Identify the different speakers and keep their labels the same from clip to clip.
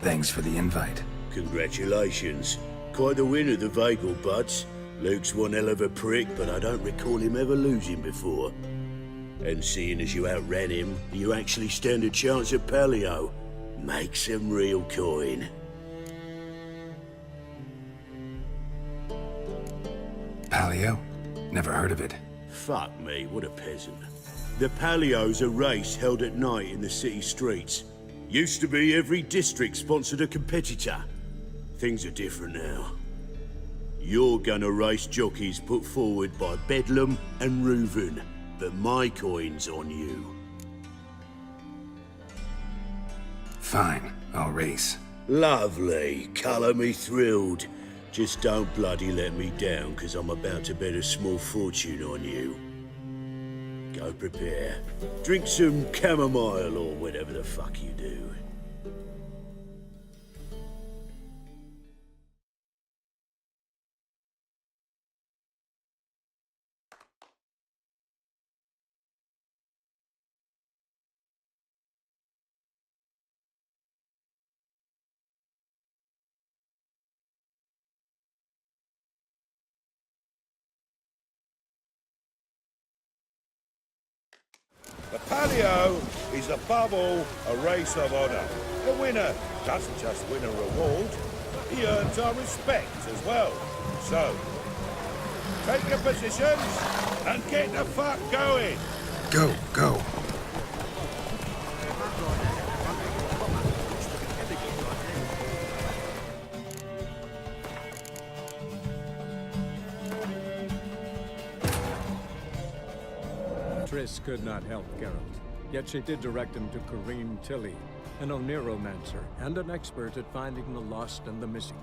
Speaker 1: Thanks for the invite.
Speaker 2: Congratulations. Quite the winner, the Vagel buds. Luke's one hell of a prick, but I don't recall him ever losing before. And seeing as you outran him, you actually stand a chance at Palio. Make some real coin.
Speaker 1: Palio? Never heard of it.
Speaker 2: Fuck me, what a peasant. The Palio's a race held at night in the city streets. Used to be every district sponsored a competitor. Things are different now. You're gonna race jockeys put forward by Bedlam and Reuven, but my coin's on you.
Speaker 1: Fine, I'll race.
Speaker 2: Lovely. Colour me thrilled. Just don't bloody let me down, because I'm about to bet a small fortune on you. Go prepare. Drink some chamomile or whatever the fuck you do.
Speaker 3: The Palio is above all a race of honour. The winner doesn't just win a reward, he earns our respect as well. So, take your positions and get the fuck going.
Speaker 1: Go, go.
Speaker 4: Triss could not help Geralt, yet she did direct him to Karim Tilly, an Oniromancer and an expert at finding the lost and the missing.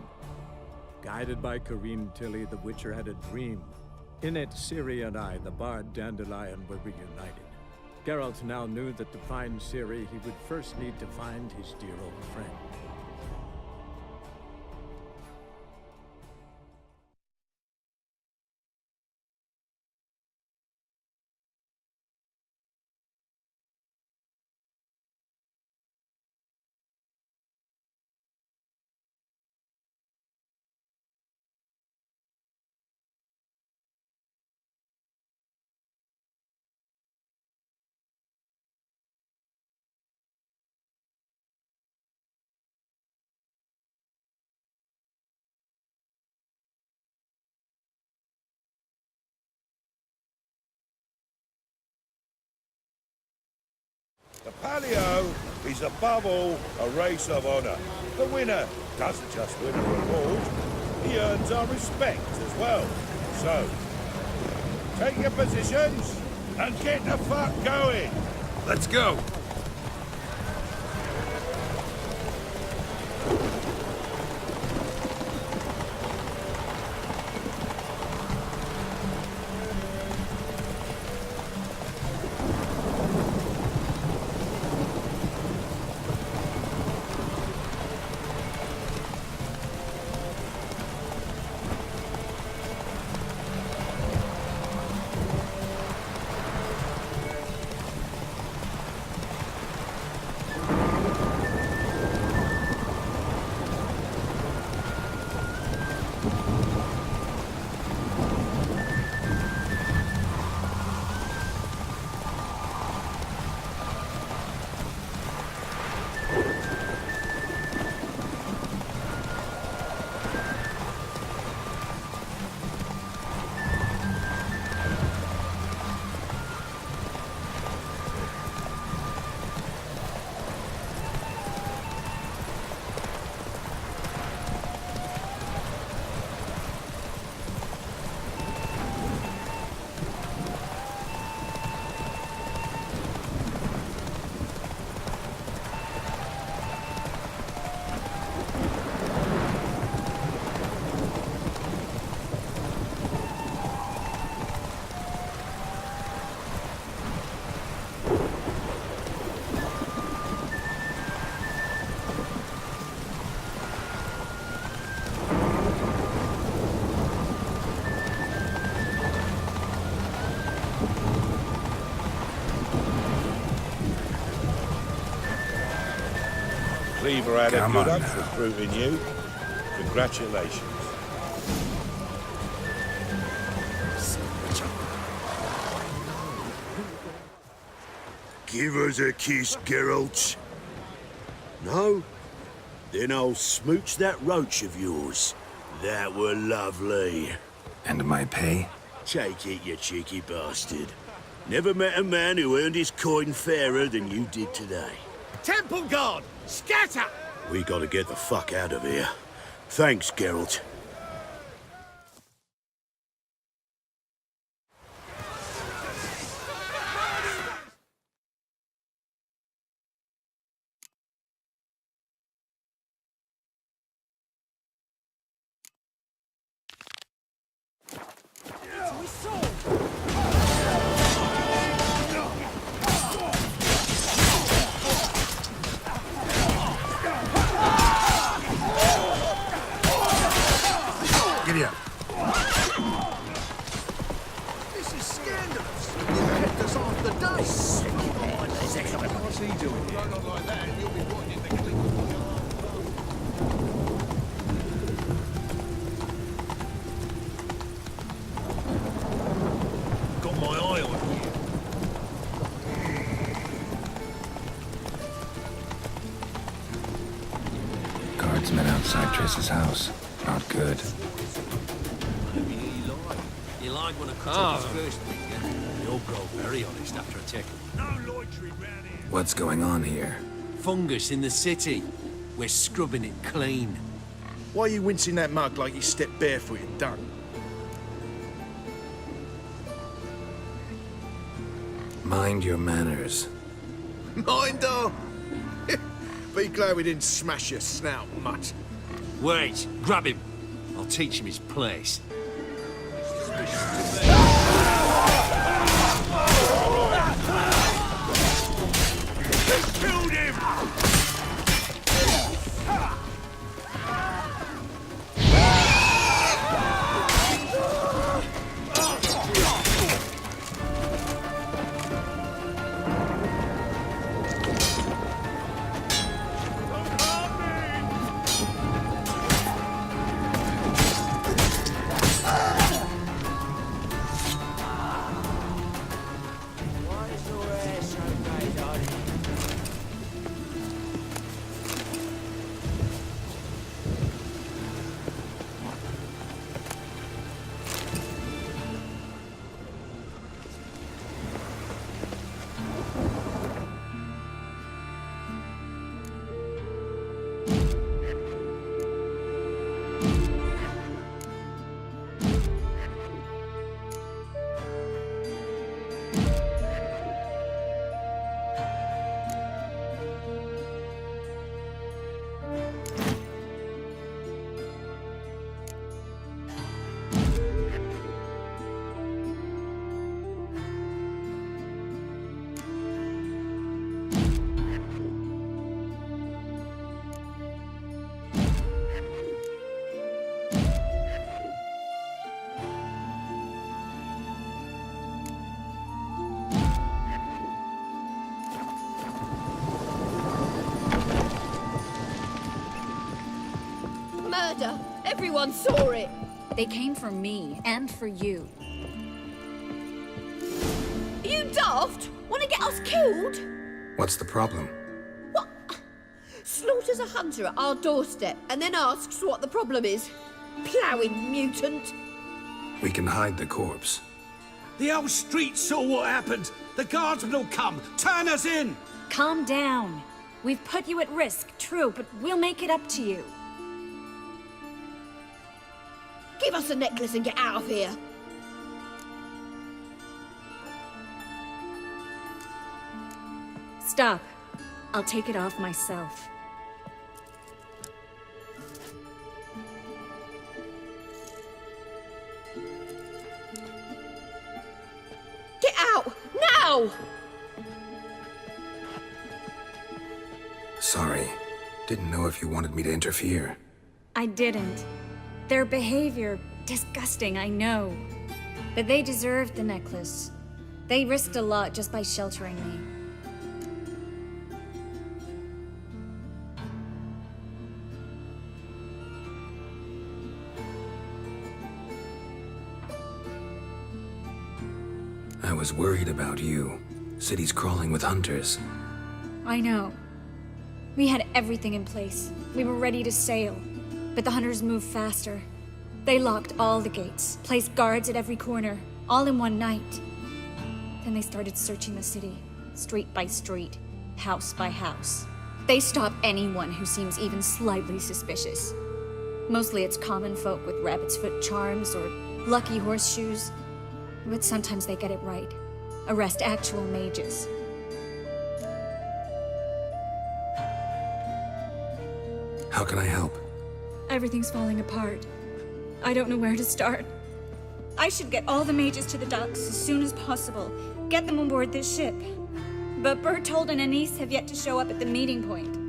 Speaker 4: Guided by Karim Tilly, the Witcher had a dream. In it, Ciri and I, the bard Dandelion, were reunited. Geralt now knew that to find Ciri, he would first need to find his dear old friend.
Speaker 3: The Palio is above all a race of honour. The winner doesn't just win a reward, he earns our respect as well. So, take your positions and get the fuck going.
Speaker 1: Let's go.
Speaker 3: Cleaver had a
Speaker 1: Come
Speaker 3: good
Speaker 1: on
Speaker 3: up for
Speaker 1: now.
Speaker 3: proving you. Congratulations.
Speaker 2: Give us a kiss, Geralt. No? Then I'll smooch that roach of yours. That were lovely.
Speaker 1: And my pay?
Speaker 2: Take it, you cheeky bastard. Never met a man who earned his coin fairer than you did today.
Speaker 5: Temple Guard! Scatter!
Speaker 2: We gotta get the fuck out of here. Thanks, Geralt.
Speaker 1: Giddy up.
Speaker 5: This is scandalous! You kept us off the dice! What's he doing here? Not like that, you'll be watching the click. Got my eye on you.
Speaker 1: Guardsmen outside Triss's house. Not good.
Speaker 6: You like when I cut off his first week, yeah? You'll grow very honest after a tickle.
Speaker 3: No loitering round here.
Speaker 1: What's going on here?
Speaker 6: Fungus in the city. We're scrubbing it clean.
Speaker 5: Why are you wincing that mug like you stepped barefoot in dung?
Speaker 1: Mind your manners.
Speaker 5: Mind on! Be glad we didn't smash your snout, mutt.
Speaker 6: Wait, grab him. I'll teach him his place.
Speaker 3: Killed him!
Speaker 7: Murder! Everyone saw it!
Speaker 8: They came for me and for you.
Speaker 7: Are you daft? Want to get us killed?
Speaker 1: What's the problem?
Speaker 7: What? Slaughters a hunter at our doorstep and then asks what the problem is. Ploughing mutant.
Speaker 1: We can hide the corpse.
Speaker 9: The whole street saw what happened. The guardsmen will come. Turn us in.
Speaker 8: Calm down. We've put you at risk, true, but we'll make it up to you.
Speaker 7: Give us a necklace and get out of here.
Speaker 8: Stop. I'll take it off myself.
Speaker 7: Get out! Now!
Speaker 1: Sorry. Didn't know if you wanted me to interfere.
Speaker 8: I didn't. Their behavior, disgusting, I know. But they deserved the necklace. They risked a lot just by sheltering me.
Speaker 1: was worried about you. City's crawling with hunters.
Speaker 8: I know. We had everything in place. We were ready to sail. But the hunters moved faster. They locked all the gates, placed guards at every corner, all in one night. Then they started searching the city, street by street, house by house. They stop anyone who seems even slightly suspicious. Mostly it's common folk with rabbit's foot charms or lucky horseshoes. But sometimes they get it right. Arrest actual mages.
Speaker 1: How can I help?
Speaker 8: Everything's falling apart. I don't know where to start. I should get all the mages to the docks as soon as possible. Get them on board this ship. But Bertold and Anise have yet to show up at the meeting point.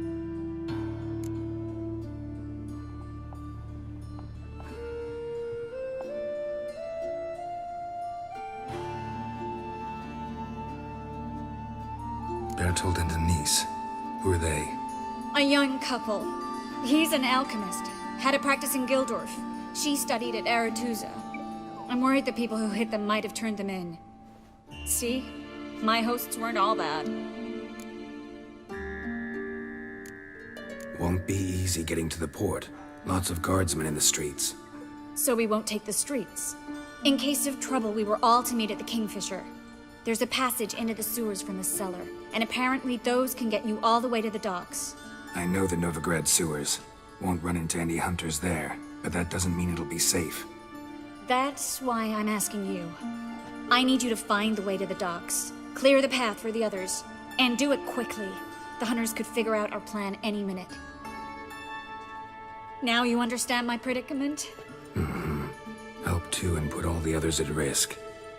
Speaker 1: Bertold and Denise. Who are they?
Speaker 8: A young couple. He's an alchemist. Had a practice in Gildorf. She studied at Aretuza. I'm worried the people who hit them might have turned them in. See? My hosts weren't all bad.
Speaker 1: Won't be easy getting to the port. Lots of guardsmen in the streets.
Speaker 8: So we won't take the streets. In case of trouble, we were all to meet at the Kingfisher. There's a passage into the sewers from the cellar, and apparently those can get you all the way to the docks.
Speaker 1: I know the Novigrad sewers. Won't run into any hunters there, but that doesn't mean it'll be safe.
Speaker 8: That's why I'm asking you. I need you to find the way to the docks, clear the path for the others, and do it quickly. The hunters could figure out our plan any minute. Now you understand my predicament?
Speaker 1: Help two and put all the others at risk.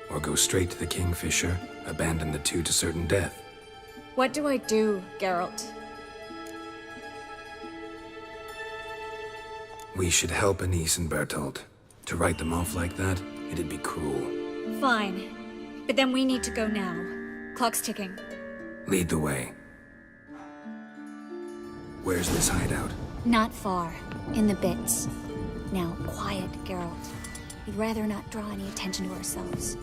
Speaker 1: Or go straight to the Kingfisher, abandon the two to certain death.
Speaker 8: What do I do, Geralt?
Speaker 1: We should help Anise and Bertold. To write them off like that, it'd be cruel.
Speaker 8: Fine. But then we need to go now. Clock's ticking.
Speaker 1: Lead the way. Where's this hideout?
Speaker 8: Not far. In the bits. Now, quiet, Geralt. We'd rather not draw any attention to ourselves.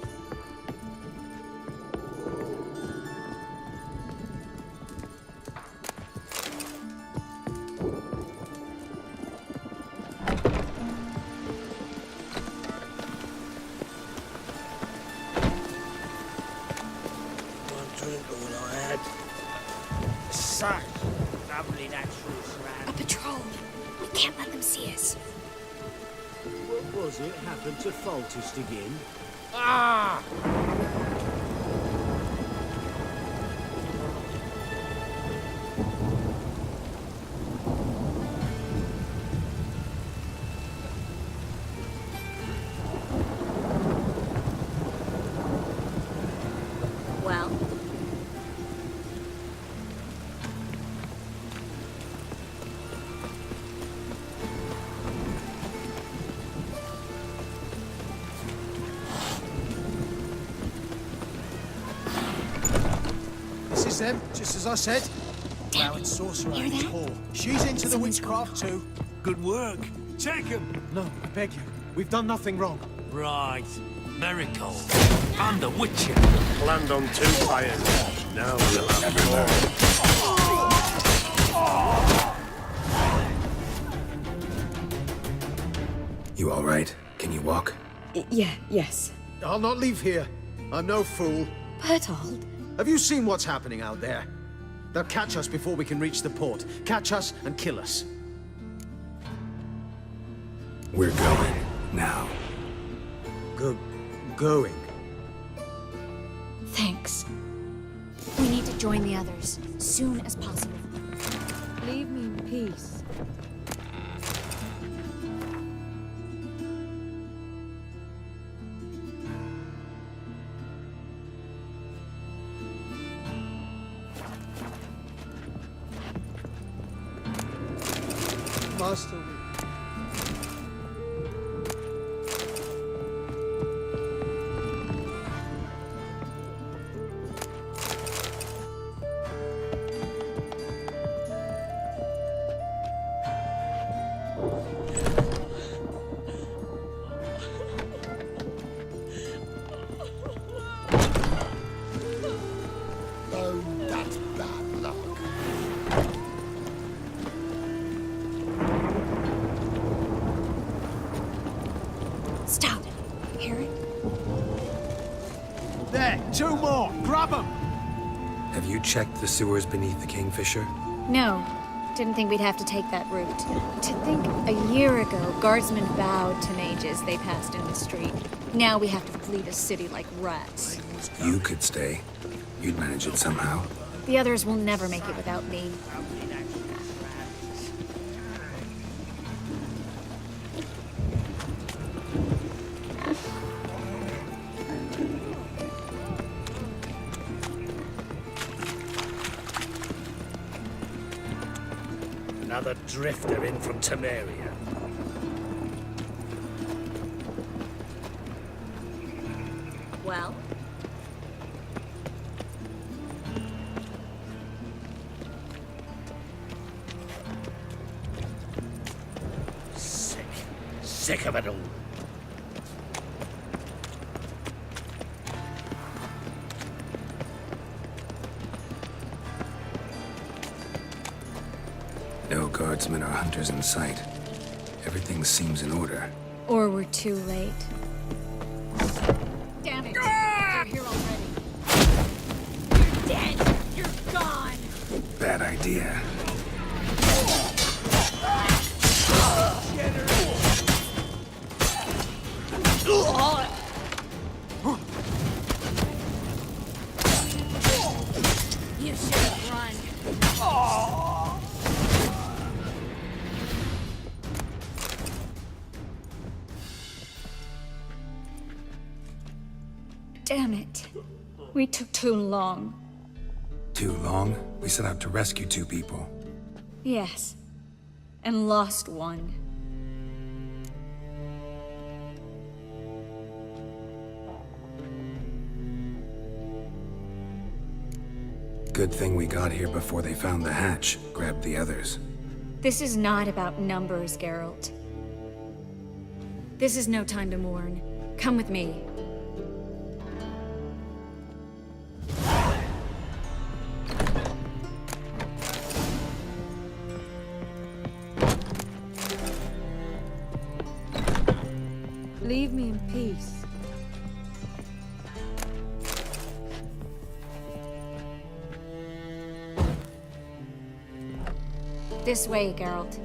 Speaker 5: Lovely natural surroundings.
Speaker 8: A patrol. We can't let them see us.
Speaker 9: What was it happened to Foltest again?
Speaker 5: Ah!
Speaker 8: Well?
Speaker 5: This is them, just as I said.
Speaker 8: Damn
Speaker 5: Now
Speaker 8: it.
Speaker 5: it's Sorcerer
Speaker 8: Hear
Speaker 5: and
Speaker 8: that?
Speaker 5: Hall. She's into the
Speaker 8: Someone's
Speaker 5: witchcraft too.
Speaker 9: Good work. Take him.
Speaker 5: No, I beg you. We've done nothing wrong.
Speaker 6: Right. Miracle. I'm the Witcher.
Speaker 2: Planned on 2 players. Now we'll have more.
Speaker 1: You all right? Can you walk?
Speaker 7: Yes.
Speaker 5: I'll not leave here. I'm no fool.
Speaker 7: Bertold.
Speaker 5: Have you seen what's happening out there? They'll catch us before we can reach the port. Catch us and kill us.
Speaker 1: We're going. Now.
Speaker 5: Going.
Speaker 8: Thanks. We need to join the others, soon as possible.
Speaker 7: Leave me in peace.
Speaker 5: Master. 2 more! Grab them!
Speaker 1: Have you checked the sewers beneath the Kingfisher?
Speaker 8: No. Didn't think we'd have to take that route. To think a year ago, guardsmen bowed to mages they passed in the street. Now we have to flee the city like rats.
Speaker 1: You could stay. You'd manage it somehow.
Speaker 8: The others will never make it without me.
Speaker 9: Another drifter in from Temeria.
Speaker 8: Well?
Speaker 9: Sick of it all.
Speaker 1: No guardsmen or hunters in sight. Everything seems in order.
Speaker 8: Or we're too late. Damn it! They're here already. You're dead! You're gone!
Speaker 1: Bad idea.
Speaker 8: You should have run. Damn it. We took too long.
Speaker 1: Too long? We set out to rescue 2 people.
Speaker 8: Yes. And lost one.
Speaker 1: Good thing we got here before they found the hatch, grabbed the others.
Speaker 8: This is not about numbers, Geralt. This is no time to mourn. Come with me.
Speaker 7: Leave me in peace.
Speaker 8: This way, Geralt.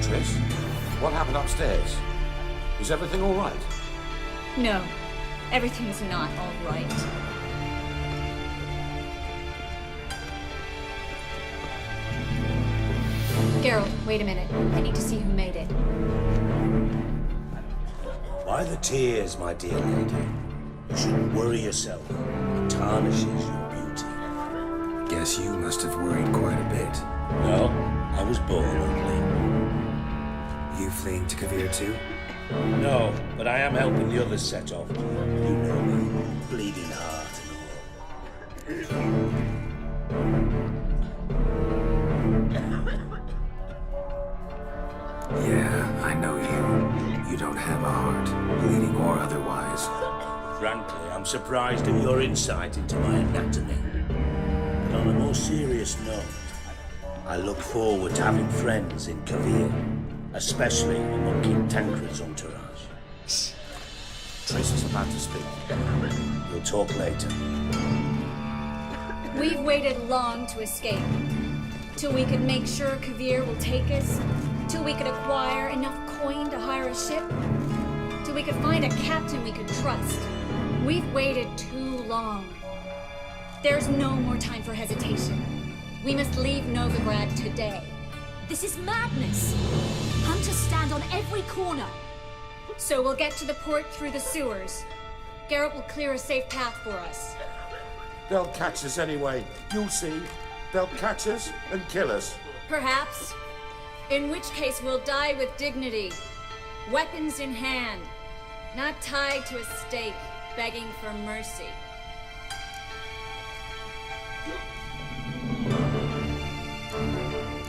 Speaker 10: Triss, what happened upstairs? Is everything all right?
Speaker 8: No, everything's not all right. Geralt, wait a minute. I need to see who made it.
Speaker 9: Why the tears, my dear lady? You shouldn't worry yourself. It tarnishes your beauty.
Speaker 1: Guess you must have worried quite a bit.
Speaker 9: No, I was born ugly.
Speaker 1: You fleeing to Kavir too?
Speaker 9: No, but I am helping the others set off. You know me, bleeding heart and all.
Speaker 1: Yeah, I know you. You don't have a heart, bleeding or otherwise.
Speaker 9: Frankly, I'm surprised at your insight into my anatomy. But on a more serious note, I look forward to having friends in Kavir, especially among King Tancred's entourage.
Speaker 10: Triss is about to speak.
Speaker 9: We'll talk later.
Speaker 8: We've waited long to escape. Till we could make sure Kavir will take us. Till we could acquire enough coin to hire a ship. Till we could find a captain we could trust. We've waited too long. There's no more time for hesitation. We must leave Novigrad today.
Speaker 11: This is madness! Hunters stand on every corner.
Speaker 8: So we'll get to the port through the sewers. Geralt will clear a safe path for us.
Speaker 10: They'll catch us anyway. You'll see. They'll catch us and kill us.
Speaker 8: Perhaps. In which case we'll die with dignity. Weapons in hand. Not tied to a stake, begging for mercy.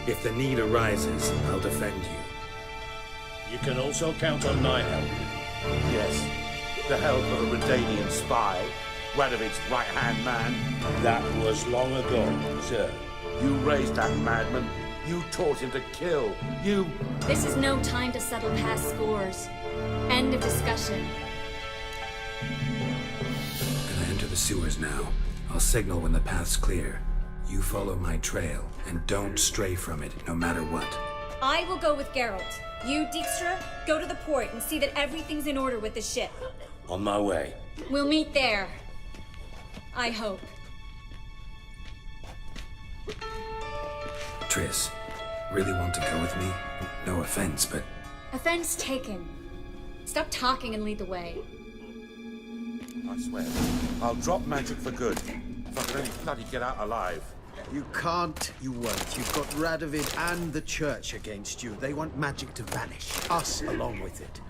Speaker 1: If the need arises, I'll defend you.
Speaker 9: You can also count on my help.
Speaker 10: Yes, the help of a Redanian spy, Radovid's right-hand man.
Speaker 9: That was long ago, sir.
Speaker 10: You raised that madman. You taught him to kill. You...
Speaker 8: This is no time to settle past scores. End of discussion.
Speaker 1: Gonna enter the sewers now. I'll signal when the path's clear. You follow my trail, and don't stray from it, no matter what.
Speaker 8: I will go with Geralt. You, Dijkstra, go to the port and see that everything's in order with the ship.
Speaker 9: On my way.
Speaker 8: We'll meet there. I hope.
Speaker 1: Triss, really want to go with me? No offense, but...
Speaker 8: Offense taken. Stop talking and lead the way.
Speaker 10: I swear, I'll drop magic for good. If I can only bloody get out alive.
Speaker 5: You can't, you won't. You've got Radovid and the Church against you. They want magic to vanish. Us along with it.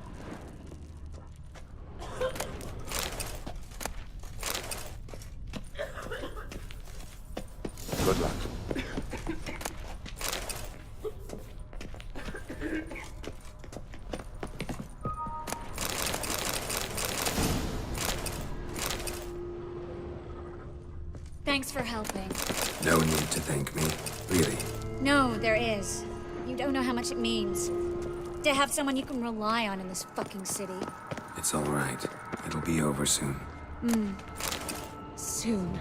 Speaker 10: Good luck.
Speaker 8: Thanks for helping.
Speaker 1: No need to thank me, really.
Speaker 8: No, there is. You don't know how much it means. To have someone you can rely on in this fucking city.
Speaker 1: It's all right. It'll be over soon.
Speaker 8: Soon.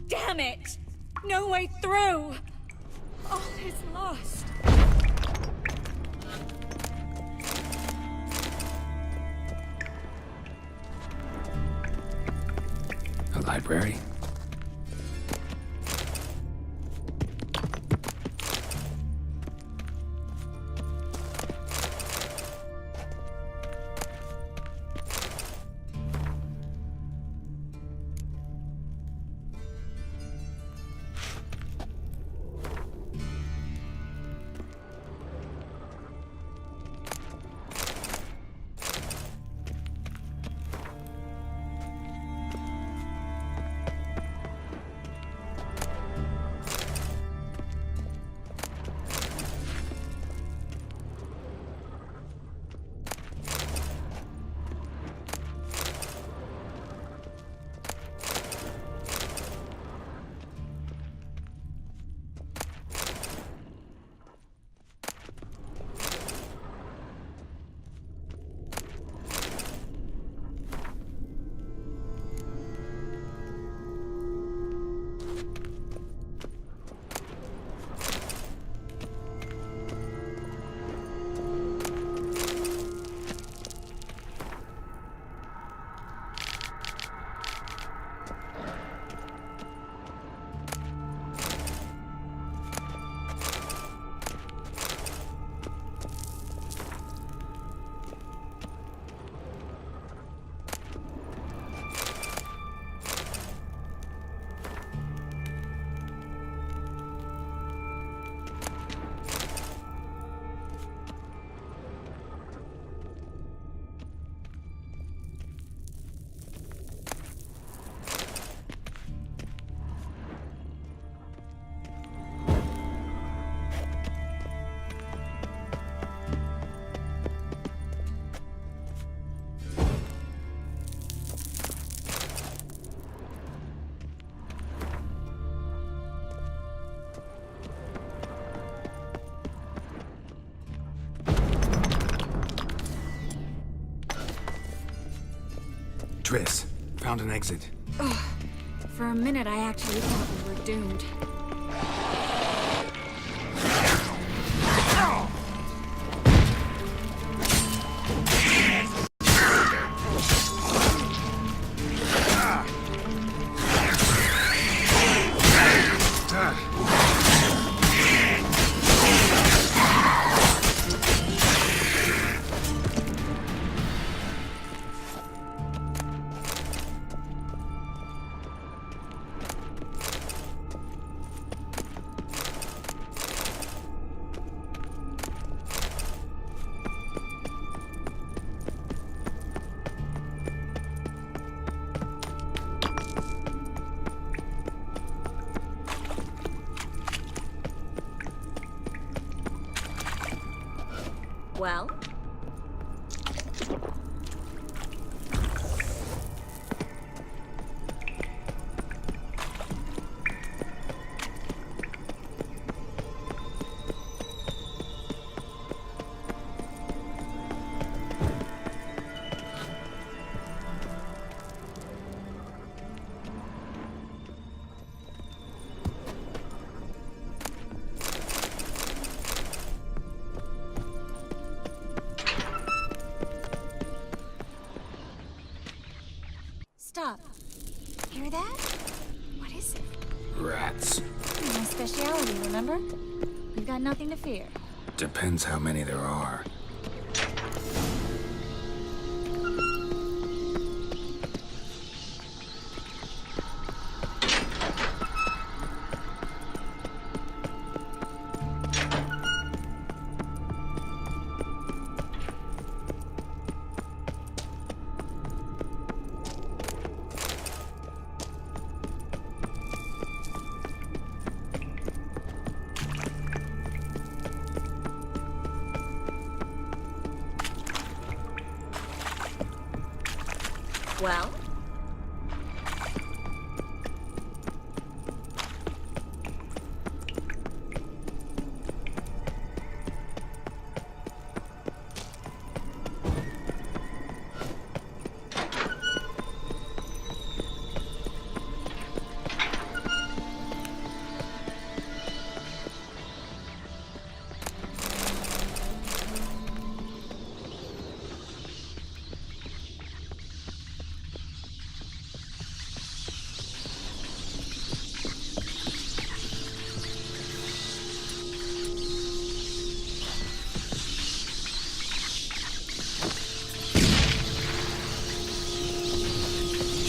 Speaker 8: Damn it! No way through! All is lost.
Speaker 1: A library? Triss, found an exit.
Speaker 8: For a minute, I actually thought we were doomed.
Speaker 11: Well?
Speaker 8: Stop. Hear that? What is it?
Speaker 1: Rats.
Speaker 8: My specialty, remember? We've got nothing to fear.
Speaker 1: Depends how many there are.
Speaker 11: Well?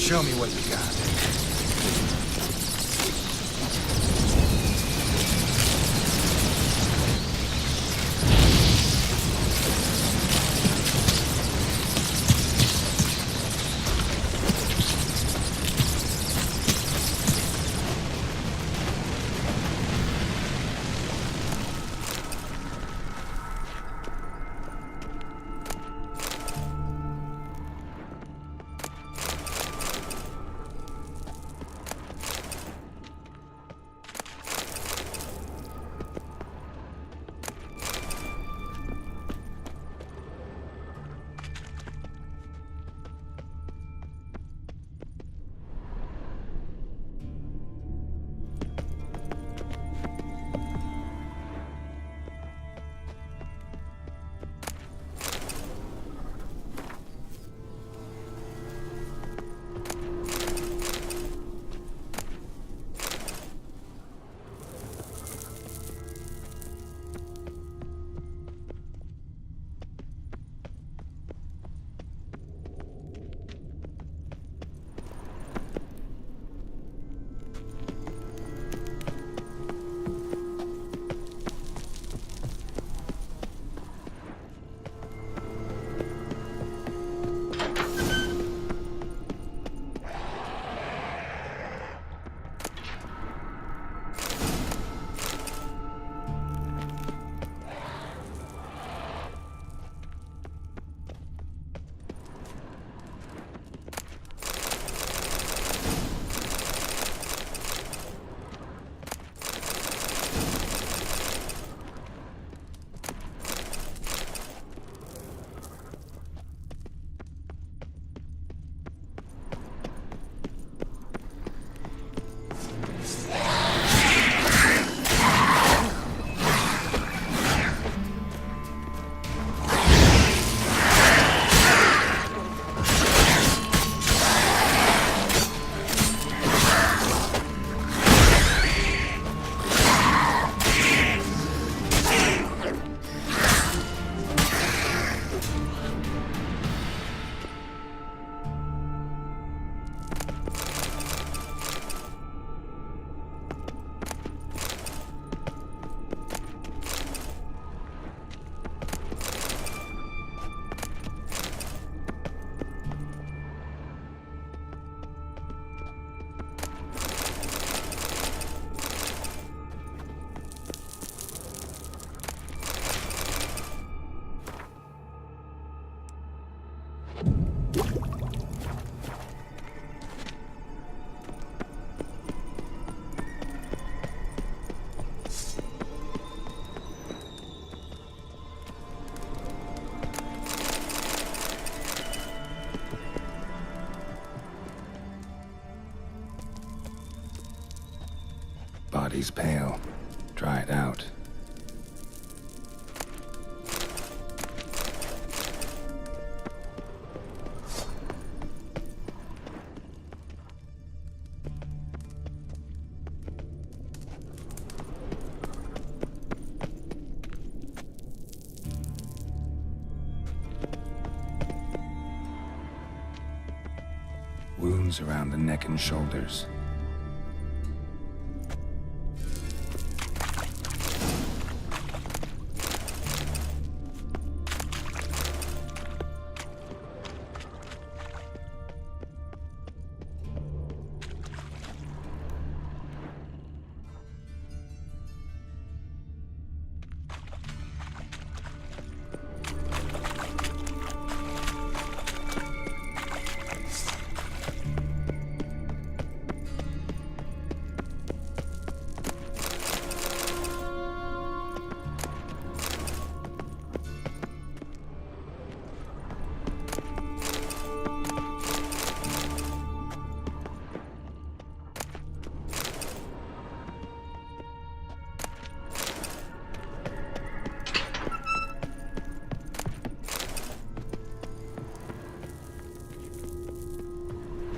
Speaker 1: Show me what you got. He's pale, dried out. Wounds around the neck and shoulders.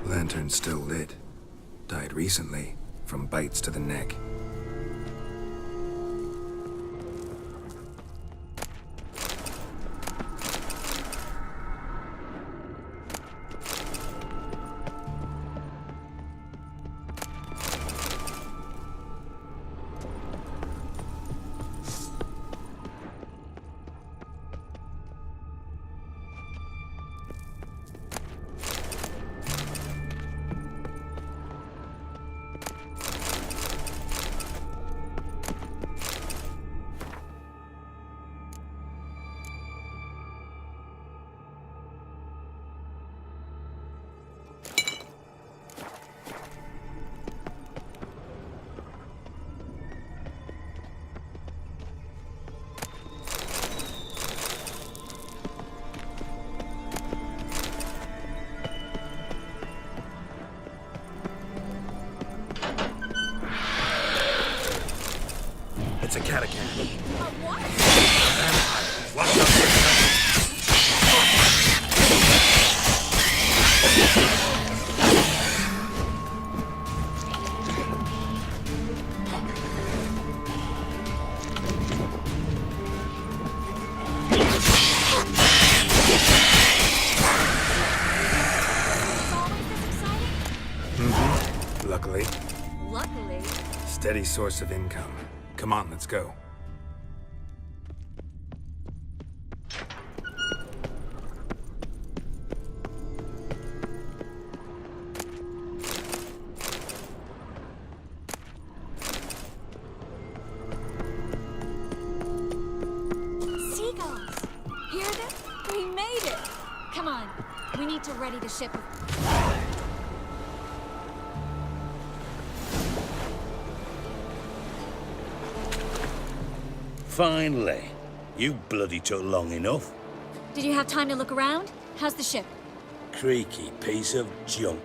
Speaker 1: Lantern's still lit. Died recently, from bites to the neck.
Speaker 5: It's a Catacan.
Speaker 1: Luckily.
Speaker 8: Luckily.
Speaker 1: Steady source of income. Come on, let's go.
Speaker 8: Seagulls! Hear them? We made it! Come on, we need to ready the ship.
Speaker 9: Finally. You bloody took long enough.
Speaker 8: Did you have time to look around? How's the ship?
Speaker 9: Creaky piece of junk.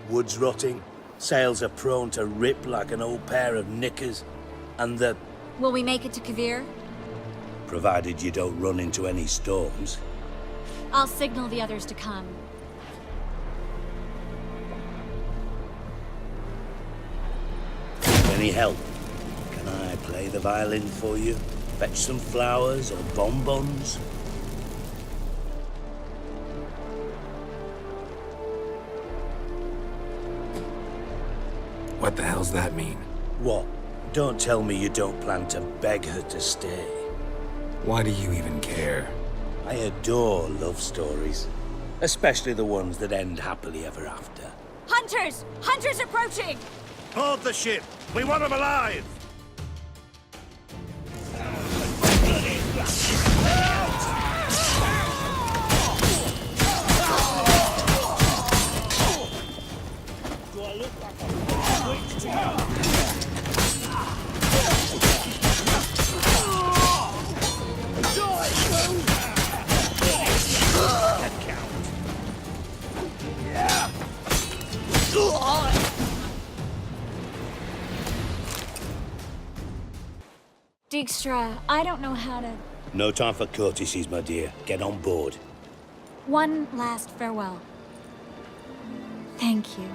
Speaker 9: Wood's rotting, sails are prone to rip like an old pair of knickers, and the...
Speaker 8: Will we make it to Kavir?
Speaker 9: Provided you don't run into any storms.
Speaker 8: I'll signal the others to come.
Speaker 9: Any help? Can I play the violin for you? Fetch some flowers or bonbons?
Speaker 1: What the hell's that mean?
Speaker 9: What? Don't tell me you don't plan to beg her to stay.
Speaker 1: Why do you even care?
Speaker 9: I adore love stories. Especially the ones that end happily ever after.
Speaker 8: Hunters! Hunters approaching!
Speaker 5: Board the ship! We want them alive!
Speaker 8: Dijkstra, I don't know how to...
Speaker 9: No time for courtesies, my dear. Get on board.
Speaker 8: One last farewell. Thank you.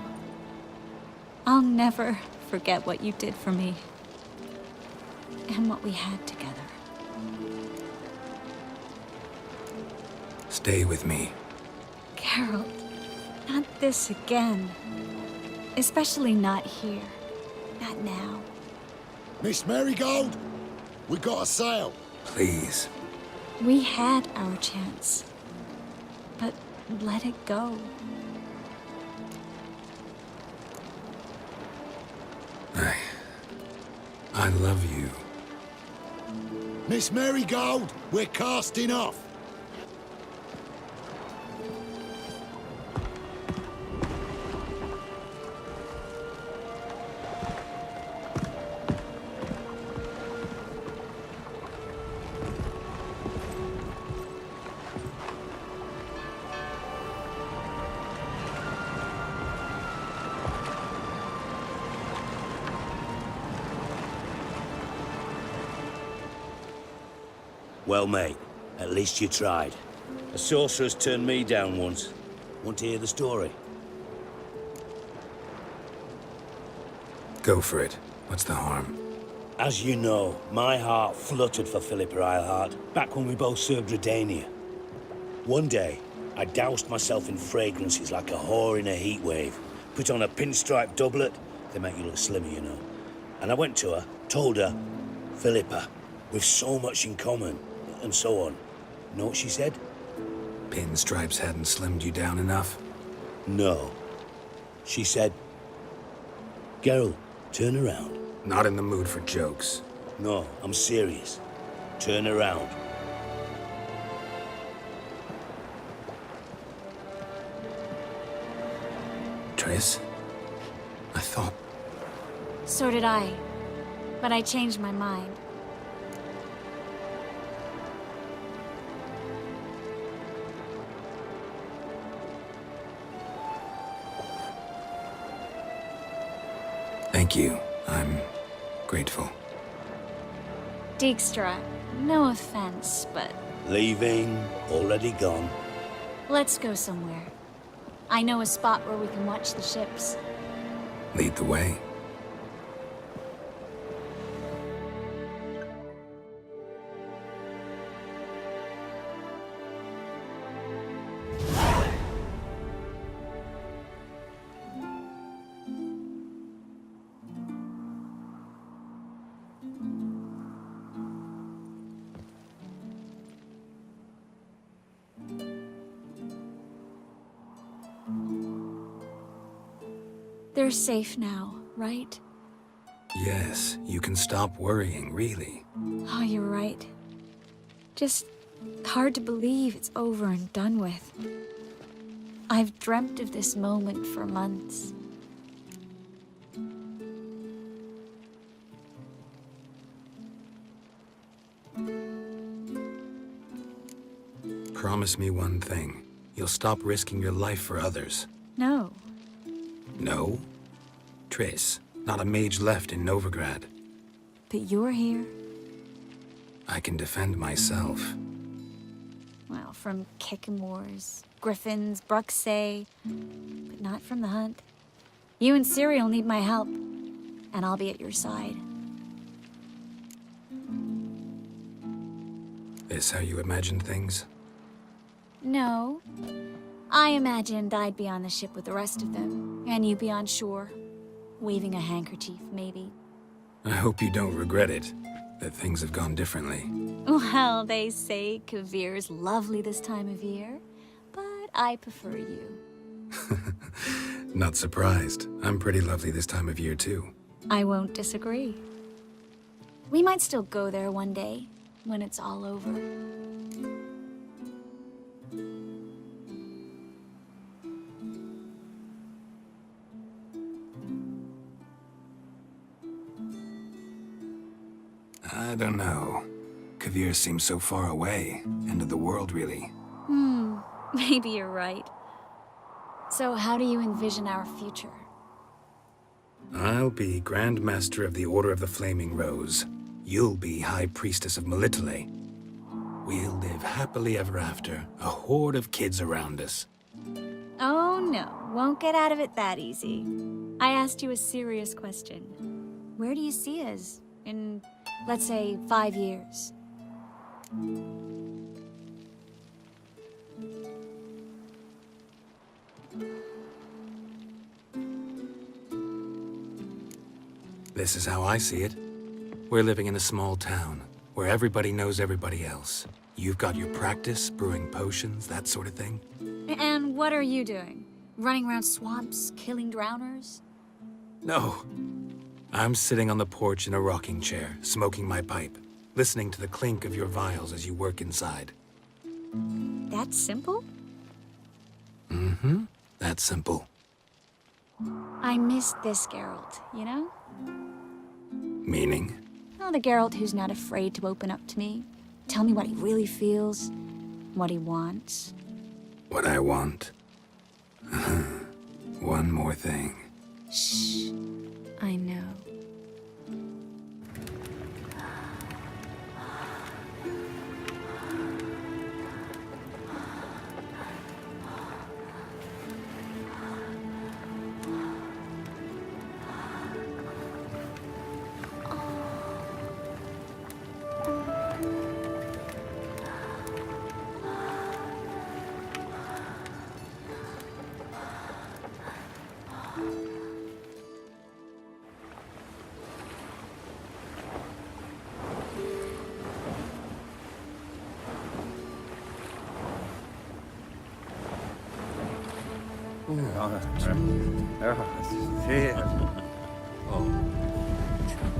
Speaker 8: I'll never forget what you did for me. And what we had together.
Speaker 1: Stay with me.
Speaker 8: Geralt, not this again. Especially not here. Not now.
Speaker 5: Miss Marigold, we got a sail.
Speaker 1: Please.
Speaker 8: We had our chance. But let it go.
Speaker 1: I love you.
Speaker 5: Miss Marigold, we're casting off.
Speaker 9: Well, mate, at least you tried. A sorcerer's turned me down once. Want to hear the story?
Speaker 1: Go for it. What's the harm?
Speaker 9: As you know, my heart fluttered for Philippa Eilhart back when we both served Redania. One day, I doused myself in fragrances like a whore in a heat wave. Put on a pinstripe doublet, they make you look slimmer, you know. And I went to her, told her, Philippa, we've so much in common, and so on. Know what she said?
Speaker 1: Pinstripes hadn't slimmed you down enough?
Speaker 9: No. She said, Geralt, turn around.
Speaker 1: Not in the mood for jokes.
Speaker 9: No, I'm serious. Turn around.
Speaker 1: Triss? I thought...
Speaker 8: So did I. But I changed my mind.
Speaker 1: Thank you. I'm grateful.
Speaker 8: Dijkstra, no offense, but
Speaker 9: Leaving, already gone.
Speaker 8: let's go somewhere. I know a spot where we can watch the ships.
Speaker 1: Lead the way.
Speaker 8: They're safe now, right?
Speaker 1: Yes, you can stop worrying, really.
Speaker 8: Oh, you're right. Just hard to believe it's over and done with. I've dreamt of this moment for months.
Speaker 1: Promise me one thing. You'll stop risking your life for others.
Speaker 8: No.
Speaker 1: No? Triss, not a mage left in Novigrad.
Speaker 8: But you're here?
Speaker 1: I can defend myself.
Speaker 8: Well, from Kickamores, Griffins, Bruxay, but not from the hunt. You and Ciri'll need my help, and I'll be at your side.
Speaker 1: This how you imagined things?
Speaker 8: No. I imagined I'd be on the ship with the rest of them, and you be on shore, waving a handkerchief, maybe.
Speaker 1: I hope you don't regret it, that things have gone differently.
Speaker 8: Well, they say Kavir's lovely this time of year, but I prefer you.
Speaker 1: Not surprised. I'm pretty lovely this time of year, too.
Speaker 8: I won't disagree. We might still go there one day, when it's all over.
Speaker 1: I don't know. Kavir seems so far away. End of the world, really.
Speaker 8: Maybe you're right. So how do you envision our future?
Speaker 1: I'll be Grand Master of the Order of the Flaming Rose. You'll be High Priestess of Melitele. We'll live happily ever after, a horde of kids around us.
Speaker 8: Oh no, won't get out of it that easy. I asked you a serious question. Where do you see us in, let's say, 5 years?
Speaker 1: This is how I see it. We're living in a small town, where everybody knows everybody else. You've got your practice, brewing potions, that sort of thing.
Speaker 8: And what are you doing? Running around swamps, killing drowners?
Speaker 1: No. I'm sitting on the porch in a rocking chair, smoking my pipe, listening to the clink of your vials as you work inside.
Speaker 8: That simple?
Speaker 1: Mm-hmm. That's simple.
Speaker 8: I missed this Geralt, you know?
Speaker 1: Meaning?
Speaker 8: Oh, the Geralt who's not afraid to open up to me. Tell me what he really feels, what he wants.
Speaker 1: What I want? One more thing.
Speaker 8: Shh. I know.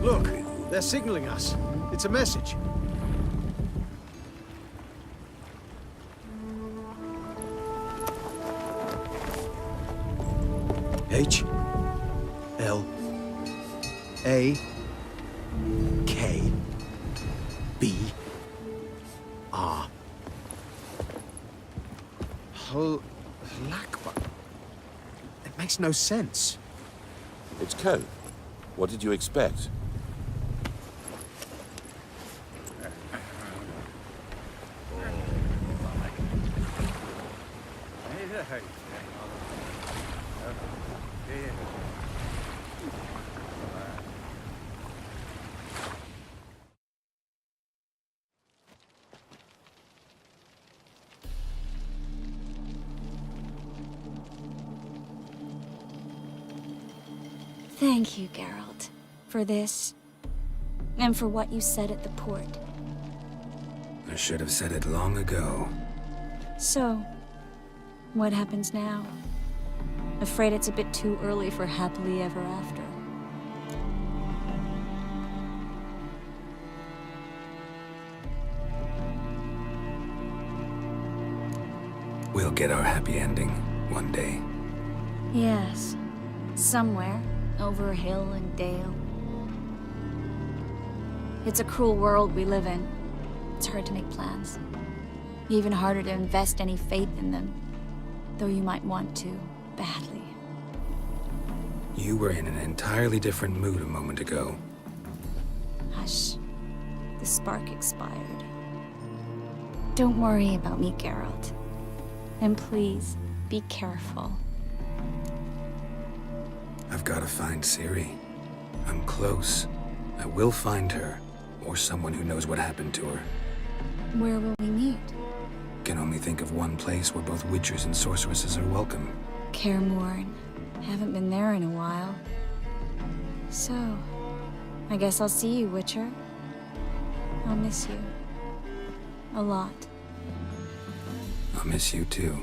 Speaker 5: Look, they're signaling us. It's a message. H L A K B R. Lakbar. It makes no sense.
Speaker 10: It's code. What did you expect?
Speaker 8: Thank you, Geralt, for this, and for what you said at the port.
Speaker 1: I should have said it long ago.
Speaker 8: So, what happens now? Afraid it's a bit too early for happily ever after.
Speaker 1: We'll get our happy ending one day.
Speaker 8: Yes, somewhere, over hill and dale. It's a cruel world we live in. It's hard to make plans. Even harder to invest any faith in them, though you might want to, badly.
Speaker 1: You were in an entirely different mood a moment ago.
Speaker 8: Hush. The spark expired. Don't worry about me, Geralt. And please, be careful.
Speaker 1: I've got to find Ciri. I'm close. I will find her, or someone who knows what happened to her.
Speaker 8: Where will we meet?
Speaker 1: Can only think of one place where both witchers and sorceresses are welcome.
Speaker 8: Kaer Morhen. Haven't been there in a while. So, I guess I'll see you, Witcher. I'll miss you. A lot.
Speaker 1: I'll miss you too.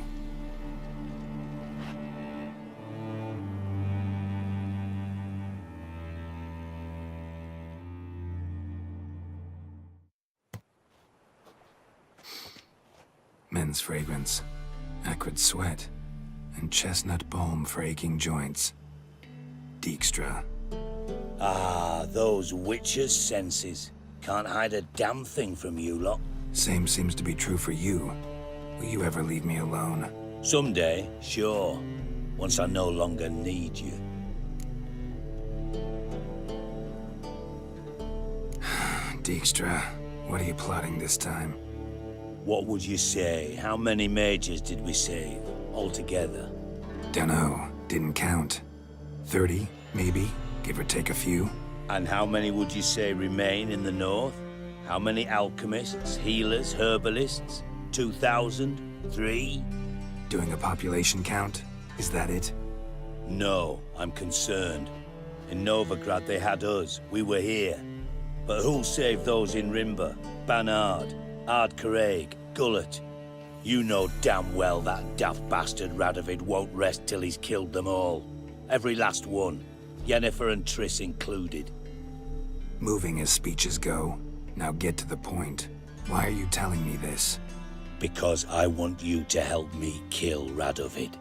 Speaker 1: Men's fragrance, acrid sweat, and chestnut balm for aching joints. Dijkstra.
Speaker 9: Ah, those witches' senses. Can't hide a damn thing from you lot.
Speaker 1: Same seems to be true for you. Will you ever leave me alone?
Speaker 9: Someday, sure. Once I no longer need you.
Speaker 1: Dijkstra, what are you plotting this time?
Speaker 9: What would you say? How many mages did we save, altogether?
Speaker 1: Dunno, didn't count. 30, maybe, give or take a few.
Speaker 9: And how many would you say remain in the north? How many alchemists, healers, herbalists? 2,000? 3?
Speaker 1: Doing a population count? Is that it?
Speaker 9: No, I'm concerned. In Novigrad they had us, we were here. But who'll save those in Rimba? Banard, Ardcaraig, Gullet? You know damn well that daft bastard Radovid won't rest till he's killed them all. Every last one. Yennefer and Triss included.
Speaker 1: Moving as speeches go. Now get to the point. Why are you telling me this?
Speaker 9: Because I want you to help me kill Radovid.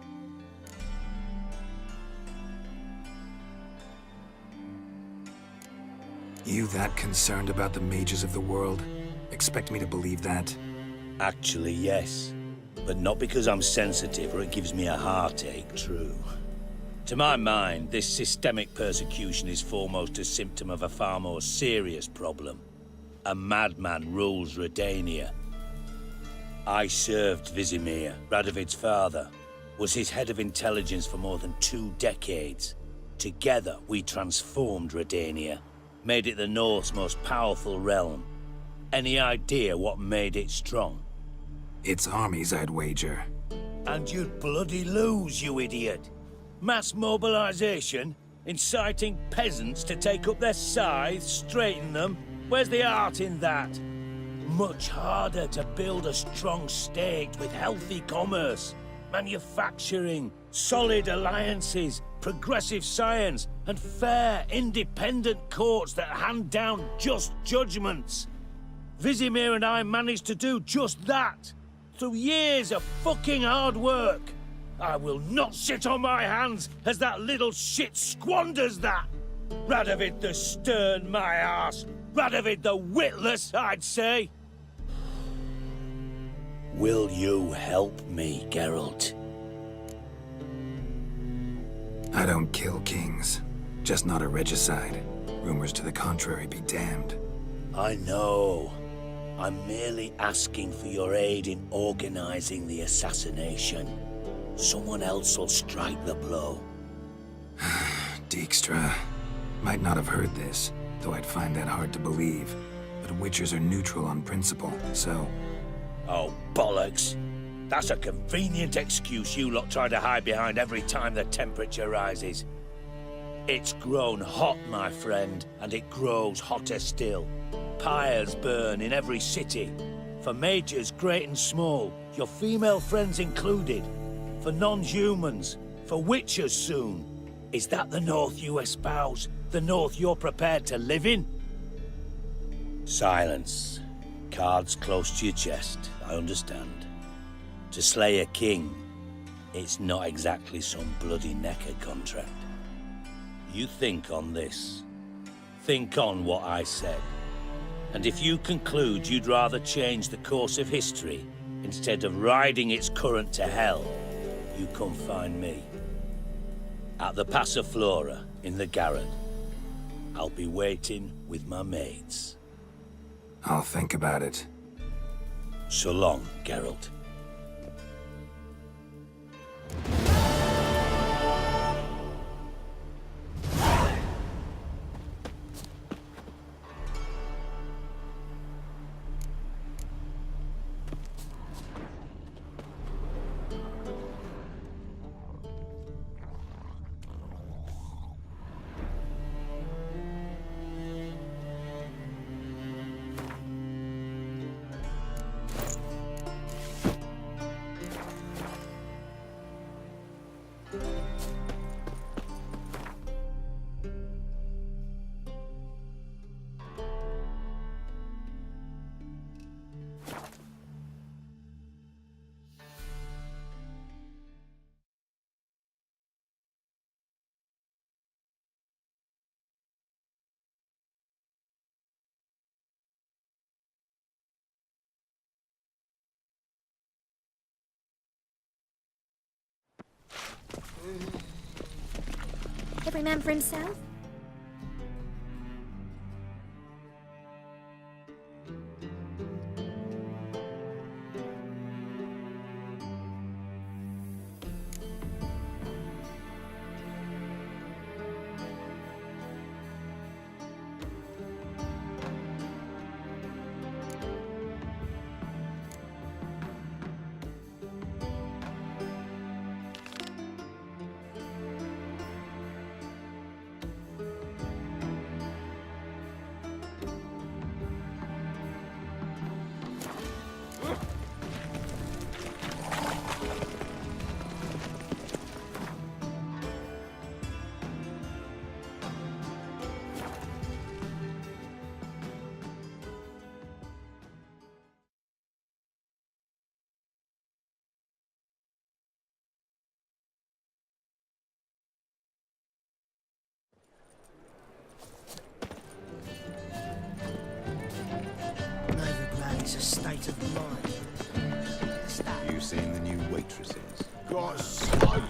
Speaker 1: You that concerned about the mages of the world? Expect me to believe that?
Speaker 9: Actually, yes. But not because I'm sensitive or it gives me a heartache, true. To my mind, this systemic persecution is foremost a symptom of a far more serious problem. A madman rules Redania. I served Vizimir, Radovid's father, was his head of intelligence for more than 2 decades. Together, we transformed Redania, made it the North's most powerful realm. Any idea what made it strong?
Speaker 1: Its armies, I'd wager.
Speaker 9: And you'd bloody lose, you idiot. Mass mobilization, inciting peasants to take up their scythes, straighten them. Where's the art in that? Much harder to build a strong state with healthy commerce, manufacturing, solid alliances, progressive science, and fair, independent courts that hand down just judgments. Vizimir and I managed to do just that, through years of fucking hard work. I will not sit on my hands as that little shit squanders that. Radovid the stern, my arse. Radovid the witless, I'd say. Will you help me, Geralt?
Speaker 1: I don't kill kings. Just not a regicide. Rumors to the contrary be damned.
Speaker 9: I know. I'm merely asking for your aid in organizing the assassination. Someone else will strike the blow.
Speaker 1: Dijkstra. Might not have heard this, though I'd find that hard to believe. But Witchers are neutral on principle, so...
Speaker 9: Oh, bollocks. That's a convenient excuse you lot try to hide behind every time the temperature rises. It's grown hot, my friend, and it grows hotter still. Pyres burn in every city. For mages great and small, your female friends included. For non-humans, for witchers soon. Is that the North you espouse? The North you're prepared to live in? Silence. Cards close to your chest, I understand. To slay a king, it's not exactly some bloody necker contract. You think on this. Think on what I said. And if you conclude you'd rather change the course of history instead of riding its current to hell, you come find me. At the Passiflora in the Garrod. I'll be waiting with my mates.
Speaker 1: I'll think about it.
Speaker 9: So long, Geralt.
Speaker 11: Every man for himself?
Speaker 3: You seen the new waitresses?
Speaker 10: Got so...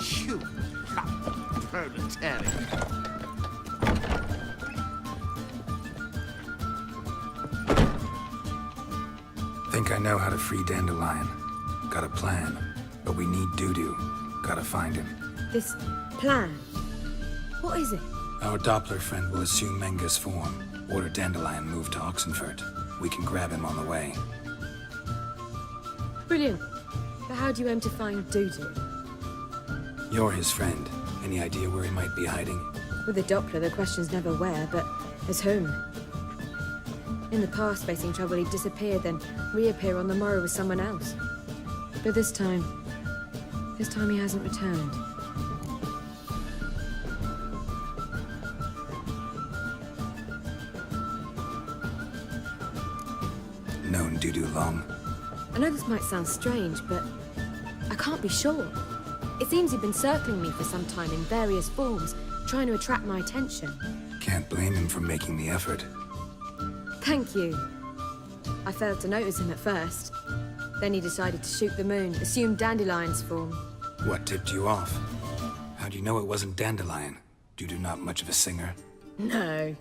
Speaker 10: You proletariat.
Speaker 1: Think I know how to free Dandelion. Got a plan. But we need Dudu. Gotta find him.
Speaker 12: This plan? What is it?
Speaker 1: Our Doppler friend will assume Menga's form. Order Dandelion move to Oxenfurt. We can grab him on the way.
Speaker 12: Brilliant. But how do you aim to find Dudu?
Speaker 1: You're his friend. Any idea where he might be hiding?
Speaker 12: With the Doppler, the question's never where, but as whom. In the past, facing trouble, he'd disappear, then reappear on the morrow with someone else. But this time he hasn't returned.
Speaker 1: Known Dudu long?
Speaker 12: I know this might sound strange, but I can't be sure. It seems he'd been circling me for some time in various forms, trying to attract my attention.
Speaker 1: Can't blame him for making the effort.
Speaker 12: Thank you. I failed to notice him at first. Then he decided to shoot the moon, assume Dandelion's form.
Speaker 1: What tipped you off? How do you know it wasn't Dandelion? Dudu not much of a singer?
Speaker 12: No.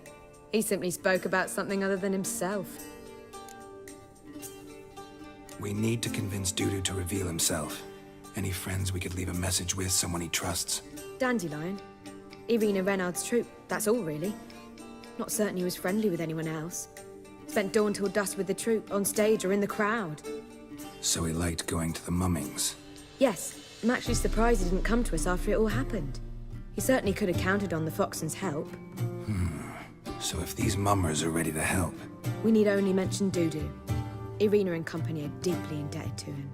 Speaker 12: He simply spoke about something other than himself.
Speaker 1: We need to convince Dudu to reveal himself. Any friends we could leave a message with, someone he trusts?
Speaker 12: Dandelion? Irina Renard's troupe, that's all really. Not certain he was friendly with anyone else. Spent dawn till dusk with the troupe, on stage or in the crowd.
Speaker 1: So he liked going to the mummings?
Speaker 12: Yes, I'm actually surprised he didn't come to us after it all happened. He certainly could have counted on the Foxen's help.
Speaker 1: So if these mummers are ready to help...
Speaker 12: We need only mention Dudu. Irina and company are deeply indebted to him.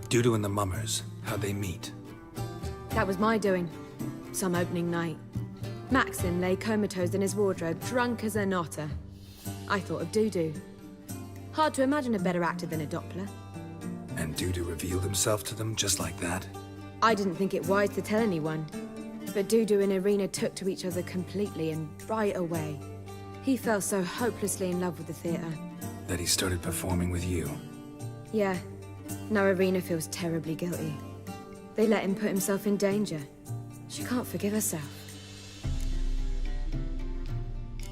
Speaker 1: Dudu and the mummers, how'd they meet?
Speaker 12: That was my doing. Some opening night. Maxim lay comatose in his wardrobe, drunk as an otter. I thought of Dudu. Hard to imagine a better actor than a Doppler.
Speaker 1: And Dudu revealed himself to them just like that?
Speaker 12: I didn't think it wise to tell anyone. But Dudu and Irina took to each other completely and right away. He fell so hopelessly in love with the theatre.
Speaker 1: That he started performing with you?
Speaker 12: Yeah. Now Irina feels terribly guilty. They let him put himself in danger. She can't forgive herself.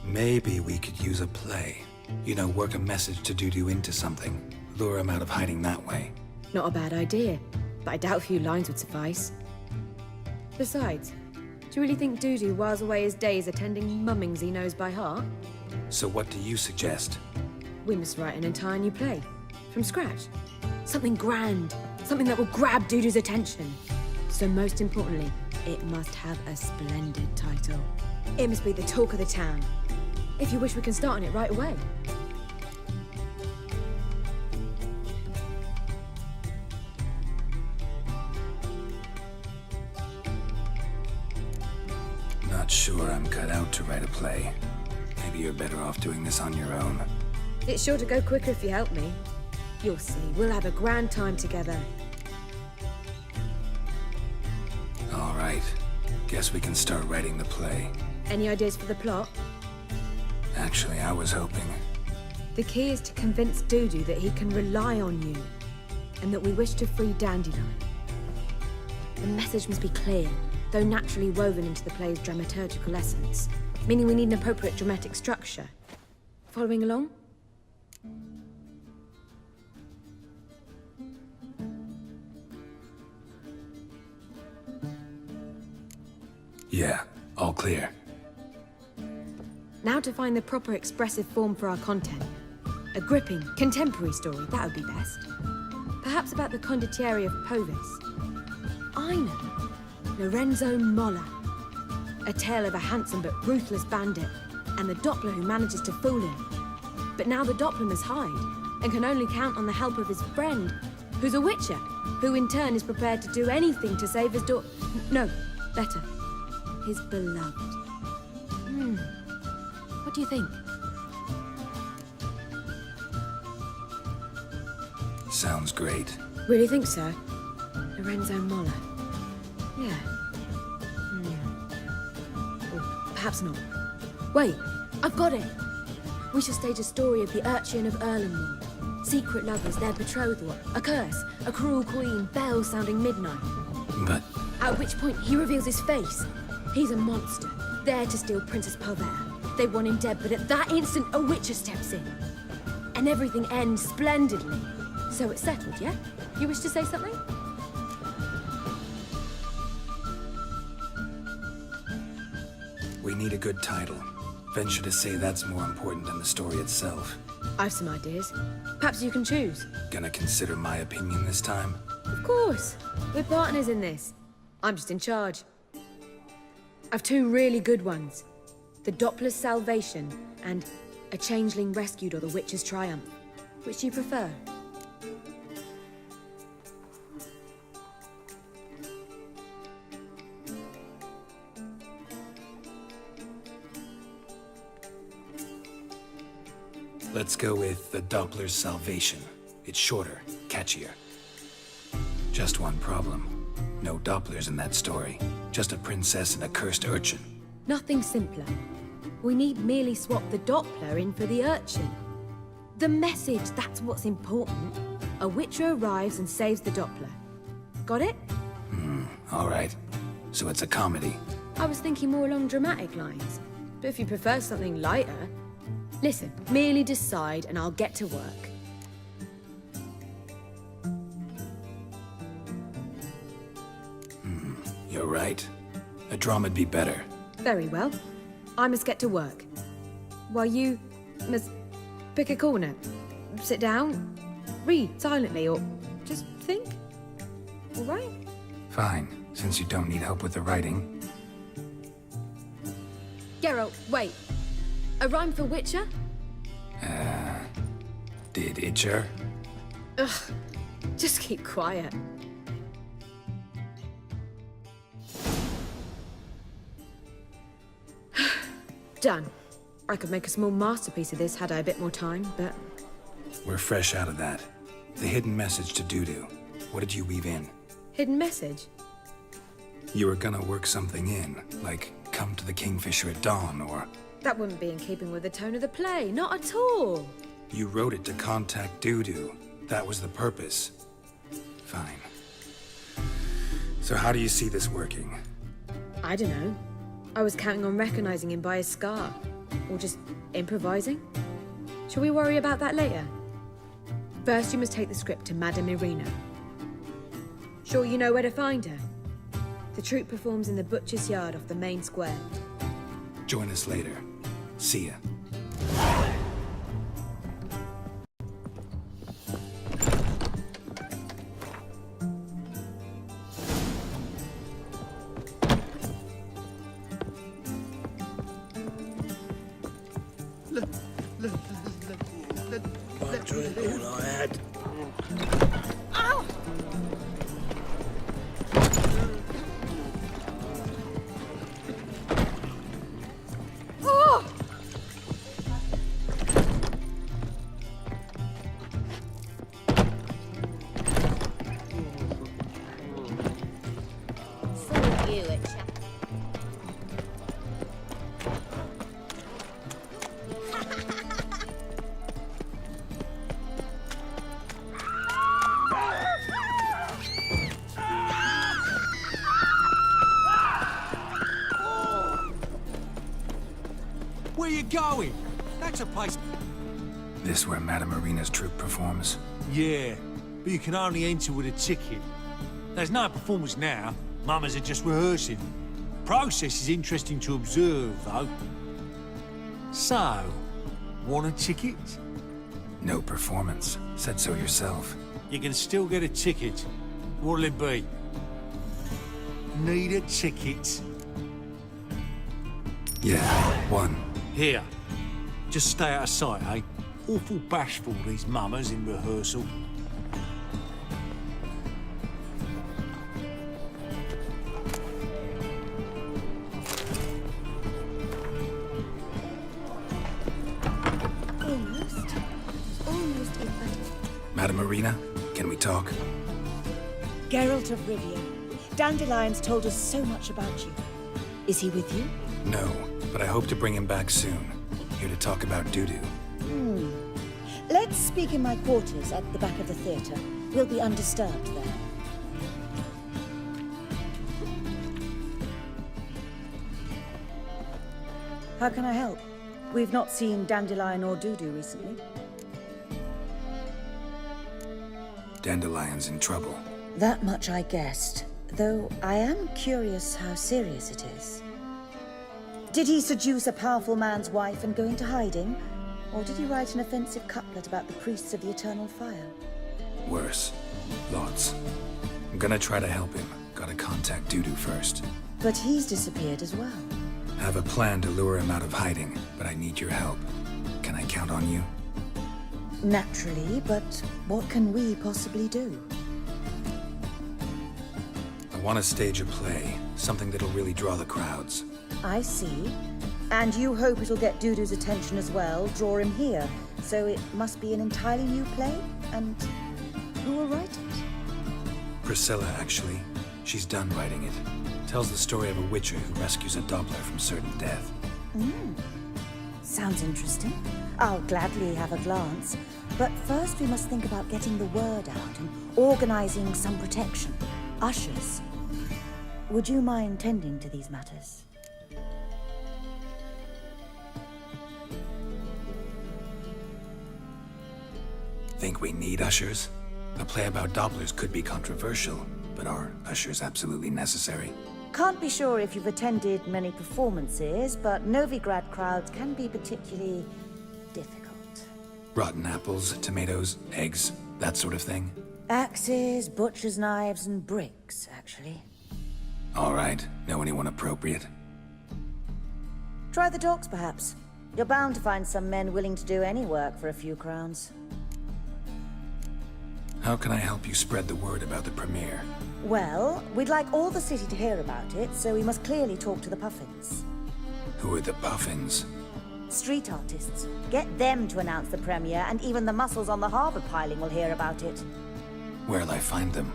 Speaker 1: Maybe we could use a play. You know, work a message to Dudu into something. Lure him out of hiding that way.
Speaker 12: Not a bad idea, but I doubt a few lines would suffice. Besides, do you really think Dudu whiles away his days attending mummings he knows by heart?
Speaker 1: So what do you suggest?
Speaker 12: We must write an entire new play. From scratch. Something grand. Something that will grab Dudu's attention. So most importantly, it must have a splendid title. It must be the talk of the town. If you wish, we can start on it right away.
Speaker 1: Not sure I'm cut out to write a play. Maybe you're better off doing this on your own.
Speaker 12: It's sure to go quicker if you help me. You'll see, we'll have a grand time together.
Speaker 1: All right. Guess we can start writing the play.
Speaker 12: Any ideas for the plot?
Speaker 1: Actually, I was hoping...
Speaker 12: The key is to convince Dudu that he can rely on you, and that we wish to free Dandelion. The message must be clear, though naturally woven into the play's dramaturgical essence, meaning we need an appropriate dramatic structure. Following along?
Speaker 1: Yeah, all clear.
Speaker 12: Now to find the proper expressive form for our content. A gripping, contemporary story, that would be best. Perhaps about the condottieri of Povis. I know. Lorenzo Molla. A tale of a handsome but ruthless bandit, and the Doppler who manages to fool him. But now the Doppler must hide, and can only count on the help of his friend, who's a witcher, who in turn is prepared to do anything to save his No, better. His beloved. What do you think?
Speaker 1: Sounds great.
Speaker 12: Really think so? Lorenzo Moller. Yeah. Or perhaps not. Wait, I've got it! We shall stage a story of the Urchin of Erlenmoor. Secret lovers, their betrothal, a curse, a cruel queen, bells sounding midnight.
Speaker 1: But
Speaker 12: At which point he reveals his face. He's a monster, there to steal Princess Palvera. They want him dead, but at that instant a Witcher steps in. And everything ends splendidly. So it's settled, yeah? You wish to say something?
Speaker 1: we need a good title. Venture to say that's more important than the story itself.
Speaker 12: I've some ideas. Perhaps you can choose.
Speaker 1: Gonna consider my opinion this time?
Speaker 12: Of course. We're partners in this. I'm just in charge. I've two really good ones. The Doppler's Salvation and A Changeling Rescued or the Witcher's Triumph. Which do you prefer?
Speaker 1: Let's go with the Doppler's Salvation. It's shorter, catchier. Just one problem. No Dopplers in that story. Just a princess and a cursed urchin.
Speaker 12: Nothing simpler. We need merely swap the Doppler in for the urchin. The message, that's what's important. A Witcher arrives and saves the Doppler. Got it?
Speaker 1: All right. So it's a comedy.
Speaker 12: I was thinking more along dramatic lines. But if you prefer something lighter... Listen, merely decide and I'll get to work.
Speaker 1: You're right. A drama'd be better.
Speaker 12: Very well. I must get to work. While you must pick a corner. Sit down, read silently, or just think. All right?
Speaker 1: Fine, since you don't need help with the writing.
Speaker 12: Geralt, wait. A rhyme for Witcher?
Speaker 1: Did Itcher?
Speaker 12: Ugh. Just keep quiet. Done. I could make a small masterpiece of this had I a bit more time, but...
Speaker 1: We're fresh out of that. The hidden message to Dudu. What did you weave in?
Speaker 12: Hidden message?
Speaker 1: You were gonna work something in, like come to the Kingfisher at dawn, or...
Speaker 12: That wouldn't be in keeping with the tone of the play, not at all.
Speaker 1: You wrote it to contact Dudu. That was the purpose. Fine. So how do you see this working?
Speaker 12: I don't know. I was counting on recognizing him by his scar. Or just improvising. Shall we worry about that later? First, you must take the script to Madame Irina. Sure you know where to find her? The troupe performs in the butcher's yard off the main square.
Speaker 1: Join us later. See ya.
Speaker 9: I drank all I had.
Speaker 12: Ow! Oh!
Speaker 7: So you, Itcher.
Speaker 6: Where you going? That's a place...
Speaker 1: This where Madame Irina's troupe performs?
Speaker 6: Yeah, but you can only enter with a ticket. There's no performance now. Mamas are just rehearsing. Process is interesting to observe, though. So, want a ticket?
Speaker 1: No performance. Said so yourself.
Speaker 6: You can still get a ticket. What'll it be? Need a ticket?
Speaker 1: Yeah, one.
Speaker 6: Here. Just stay out of sight, eh? Awful bashful, these mamas in rehearsal.
Speaker 12: Almost. Almost in bed.
Speaker 1: Madame Irina, can we talk?
Speaker 13: Geralt of Rivia. Dandelion's told us so much about you. Is he with you?
Speaker 1: No, but I hope to bring him back soon. Here to talk about Dudu.
Speaker 13: Let's speak in my quarters at the back of the theatre. We'll be undisturbed there. How can I help? We've not seen Dandelion or Dudu recently.
Speaker 1: Dandelion's in trouble.
Speaker 13: That much I guessed, though I am curious how serious it is. Did he seduce a powerful man's wife and go into hiding? Or did he write an offensive couplet about the priests of the eternal fire?
Speaker 1: Worse. Lots. I'm gonna try to help him. Gotta contact Dudu first.
Speaker 13: But he's disappeared as well.
Speaker 1: I have a plan to lure him out of hiding, but I need your help. Can I count on you?
Speaker 13: Naturally, but what can we possibly do?
Speaker 1: I want to stage a play, something that'll really draw the crowds.
Speaker 13: I see. And you hope it'll get Dudu's attention as well, draw him here. So it must be an entirely new play? And who will write it?
Speaker 1: Priscilla, actually. She's done writing it. Tells the story of a witcher who rescues a Doppler from certain death.
Speaker 13: Sounds interesting. I'll gladly have a glance. But first we must think about getting the word out and organizing some protection. Ushers. Would you mind tending to these matters?
Speaker 1: Think we need ushers? A play about Dopplers could be controversial, but are ushers absolutely necessary?
Speaker 13: Can't be sure if you've attended many performances, but Novigrad crowds can be particularly difficult.
Speaker 1: Rotten apples, tomatoes, eggs, that sort of thing?
Speaker 13: Axes, butcher's knives, and bricks, actually.
Speaker 1: All right. Know anyone appropriate?
Speaker 13: Try the docks, perhaps. You're bound to find some men willing to do any work for a few crowns.
Speaker 1: How can I help you spread the word about the premiere?
Speaker 13: Well, we'd like all the city to hear about it, so we must clearly talk to the Puffins.
Speaker 1: Who are the Puffins?
Speaker 13: Street artists. Get them to announce the premiere, and even the muscles on the harbor piling will hear about it.
Speaker 1: Where'll I find them?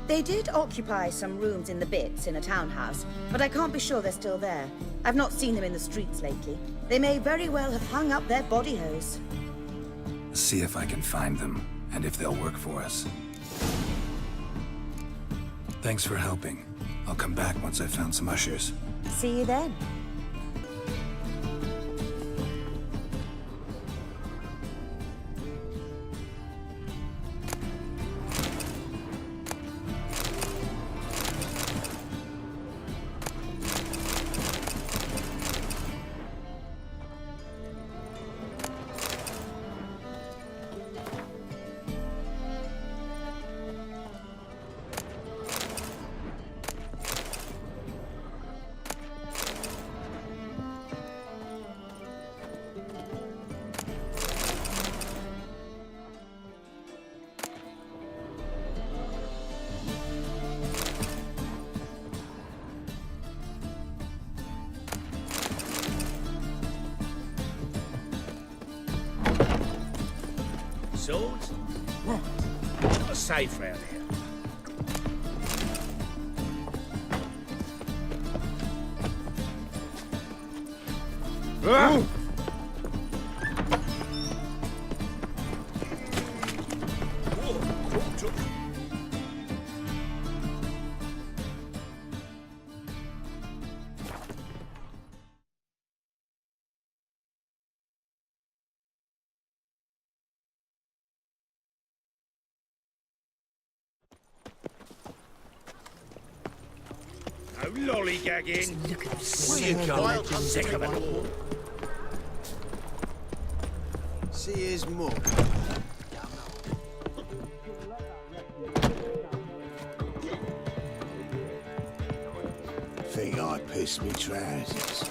Speaker 13: They did occupy some rooms in the Bits in a townhouse, but I can't be sure they're still there. I've not seen them in the streets lately. They may very well have hung up their body hose.
Speaker 1: See if I can find them, and if they'll work for us. Thanks for helping. I'll come back once I've found some ushers.
Speaker 13: See you then.
Speaker 9: Swords? What? Not a safe round here.
Speaker 3: No lollygagging.
Speaker 5: Where you going?
Speaker 9: I'm sick of it.
Speaker 5: See his more.
Speaker 10: Think I pissed me trousers.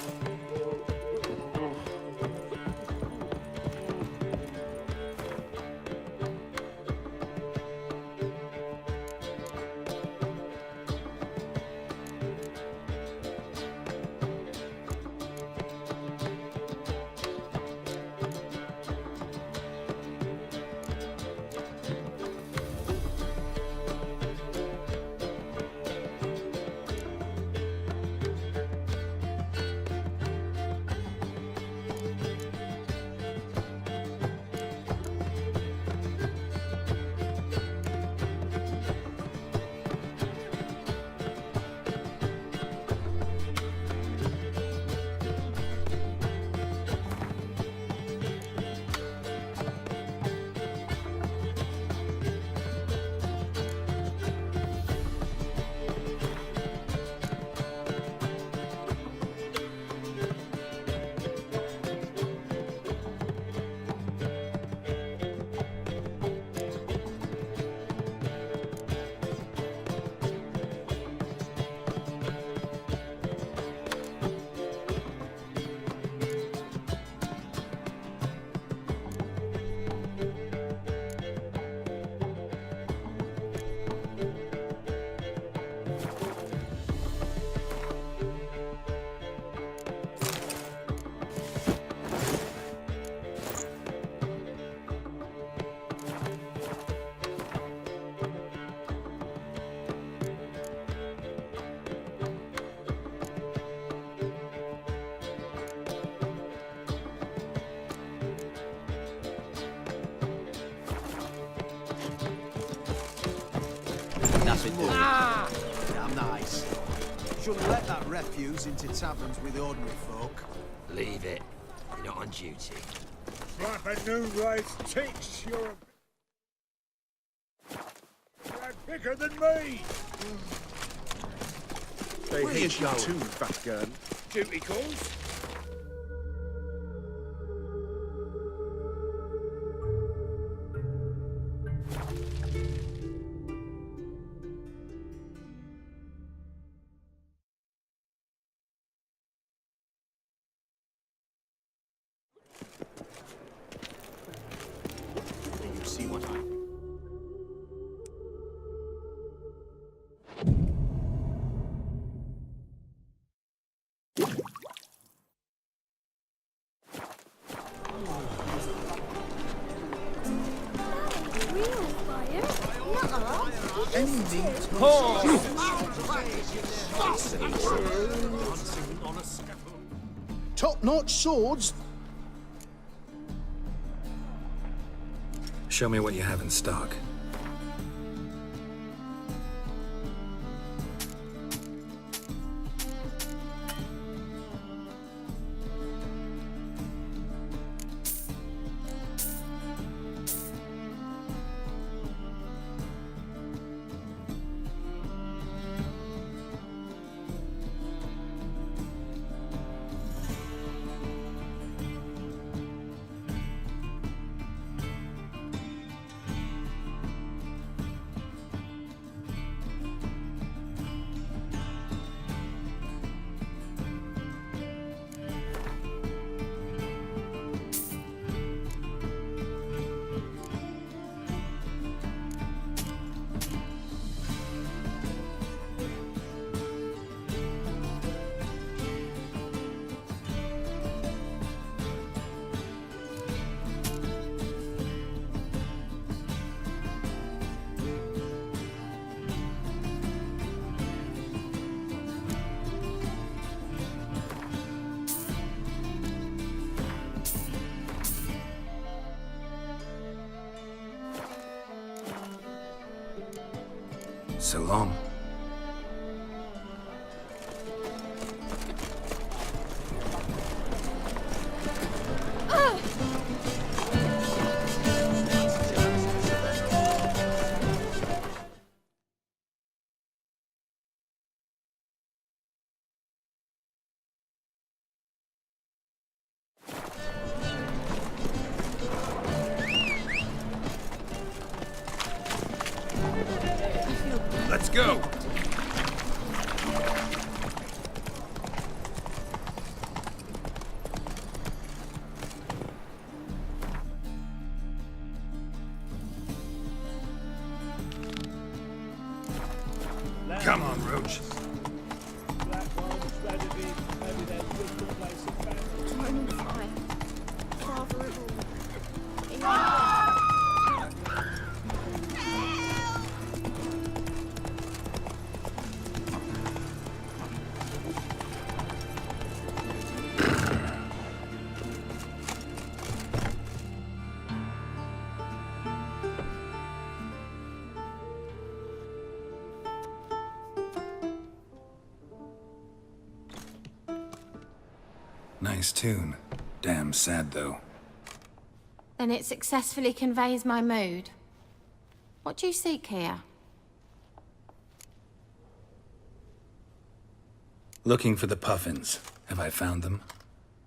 Speaker 5: Nothing doing. Damn nice. Shouldn't let that refuse into taverns with ordinary folk.
Speaker 14: Leave it. You're not on duty.
Speaker 3: Slap a new rice ticks, you're bigger than me!
Speaker 10: They hate you too, fat gun.
Speaker 3: Duty calls?
Speaker 5: You see what I... Top-notch swords?
Speaker 1: Show me what you have in stock. So long. Let's go! Come on, Roach. Nice tune. Damn sad, though.
Speaker 15: Then it successfully conveys my mood. What do you seek here?
Speaker 1: Looking for the puffins. Have I found them?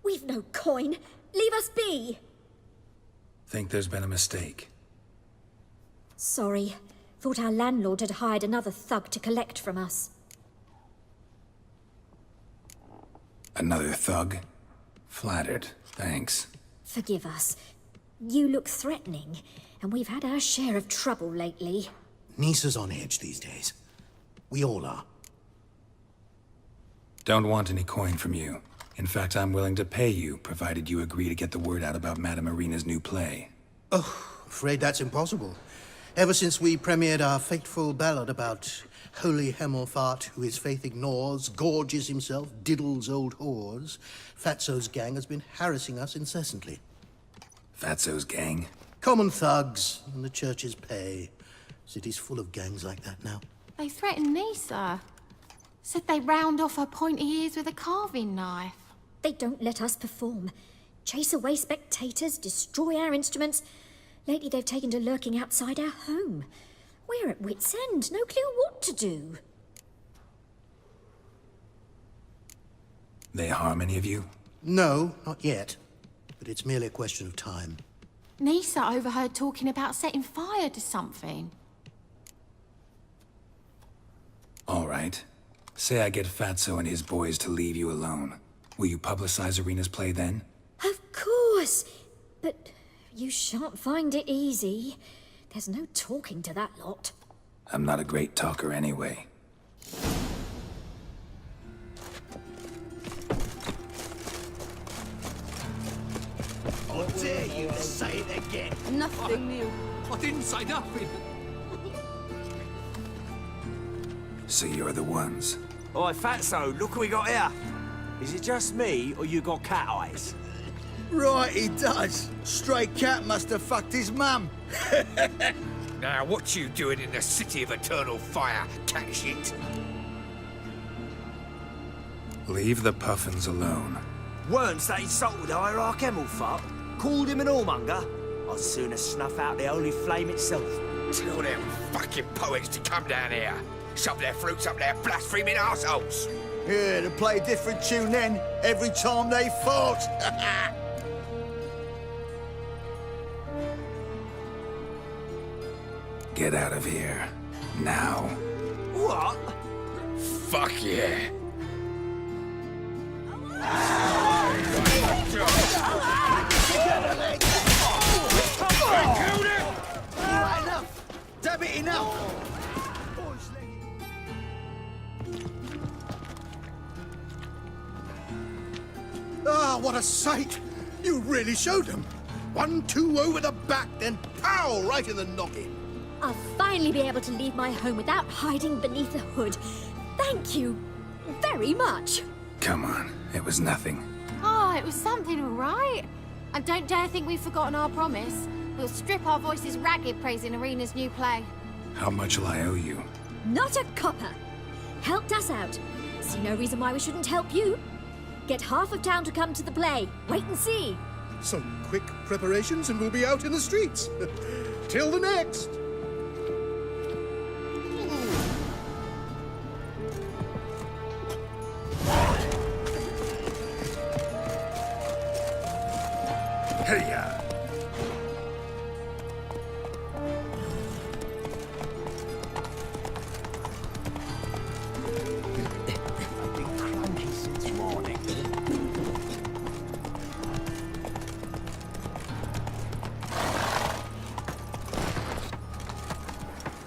Speaker 11: We've no coin. Leave us be.
Speaker 1: Think there's been a mistake.
Speaker 11: Sorry. Thought our landlord had hired another thug to collect from us.
Speaker 1: Another thug? Flattered. Thanks.
Speaker 11: Forgive us. You look threatening, and we've had our share of trouble lately.
Speaker 5: Nisa's on edge these days. We all are.
Speaker 1: Don't want any coin from you. In fact, I'm willing to pay you, provided you agree to get the word out about Madame Irina's new play.
Speaker 5: Oh, afraid that's impossible. Ever since we premiered our fateful ballad about Holy Hemelfart, who his faith ignores, gorges himself, diddles old whores, Fatso's gang has been harassing us incessantly.
Speaker 1: Fatso's gang?
Speaker 5: Common thugs, and the church's pay. City's full of gangs like that now.
Speaker 15: They threatened Nisa. Said they'd round off her pointy ears with a carving knife.
Speaker 11: They don't let us perform. Chase away spectators, destroy our instruments. Lately they've taken to lurking outside our home. We're at wit's end, no clue what to do.
Speaker 1: They harm any of you?
Speaker 5: No, not yet. But it's merely a question of time.
Speaker 15: Nisa overheard talking about setting fire to something.
Speaker 1: All right. Say I get Fatso and his boys to leave you alone. Will you publicize Irina's play then?
Speaker 11: Of course! But you shan't find it easy. There's no talking to that lot.
Speaker 1: I'm not a great talker anyway.
Speaker 16: I dare you to say it again.
Speaker 7: Nothing new.
Speaker 16: I didn't say nothing.
Speaker 1: So you're the ones.
Speaker 14: Oi, Fatso, look what we got here. Is it just me, or you got cat eyes?
Speaker 16: Right, he does. Stray cat must have fucked his mum.
Speaker 10: Now, what you doing in the city of eternal fire, cat shit?
Speaker 1: Leave the Puffins alone.
Speaker 14: Weren't that insulted Hierarch Emelfart? Called him an whoremonger? I'd sooner snuff out the holy flame itself.
Speaker 10: Tell them fucking poets to come down here. Shove their fruits up their blaspheming arseholes.
Speaker 16: Yeah, to play a different tune then, every time they fought.
Speaker 1: Get out of here. Now.
Speaker 14: What?
Speaker 10: Fuck yeah.
Speaker 16: Right, enough. Damn it, enough.
Speaker 5: Ah, what a sight! You really showed them. 1-2 over the back, then pow, right in the noggin.
Speaker 11: I'll finally be able to leave my home without hiding beneath a hood. Thank you very much.
Speaker 1: Come on, it was nothing.
Speaker 15: Oh, it was something, all right. And don't dare think we've forgotten our promise. We'll strip our voices ragged praising Irina's new play.
Speaker 1: How much will I owe you?
Speaker 11: Not a copper. Helped us out. See no reason why we shouldn't help you. Get half of town to come to the play. Wait and see.
Speaker 5: Some quick preparations and we'll be out in the streets. Till the next.
Speaker 1: Hey-ya!
Speaker 16: I've been cranky since morning.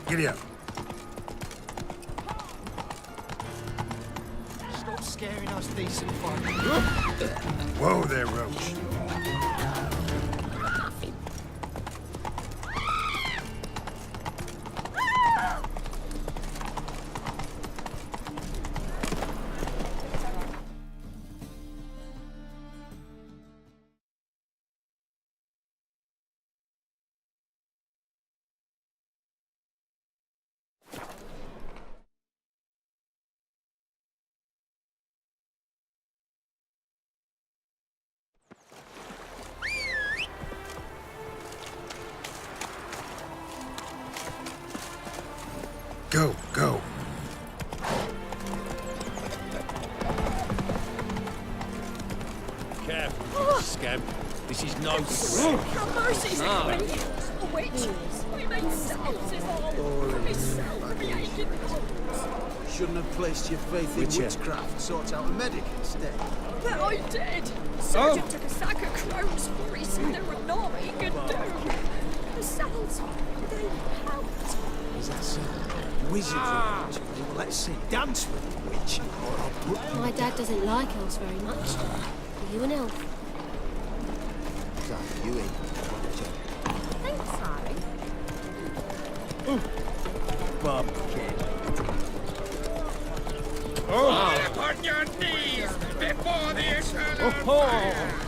Speaker 1: Giddy up.
Speaker 16: Stop scaring us decent folk.
Speaker 1: Whoa there, Roach. Go, go.
Speaker 6: Careful, scamp. This is no...
Speaker 7: Have mercy, a witch. We made salves
Speaker 16: Shouldn't have placed your faith in witchcraft. Sort out a medic instead.
Speaker 7: But I did. Sergeant took a sack of crows for us and there were naught he could do. The salves, they helped.
Speaker 16: Is that so? Wizard witch. Well, let's see. Dance with the witch. Or I'll put
Speaker 15: My dad doesn't like elves very much. Are you an elf?
Speaker 16: you in.
Speaker 7: Thanks, Harry.
Speaker 16: Bumpkin.
Speaker 10: Oh, upon your knees before the eternal fire.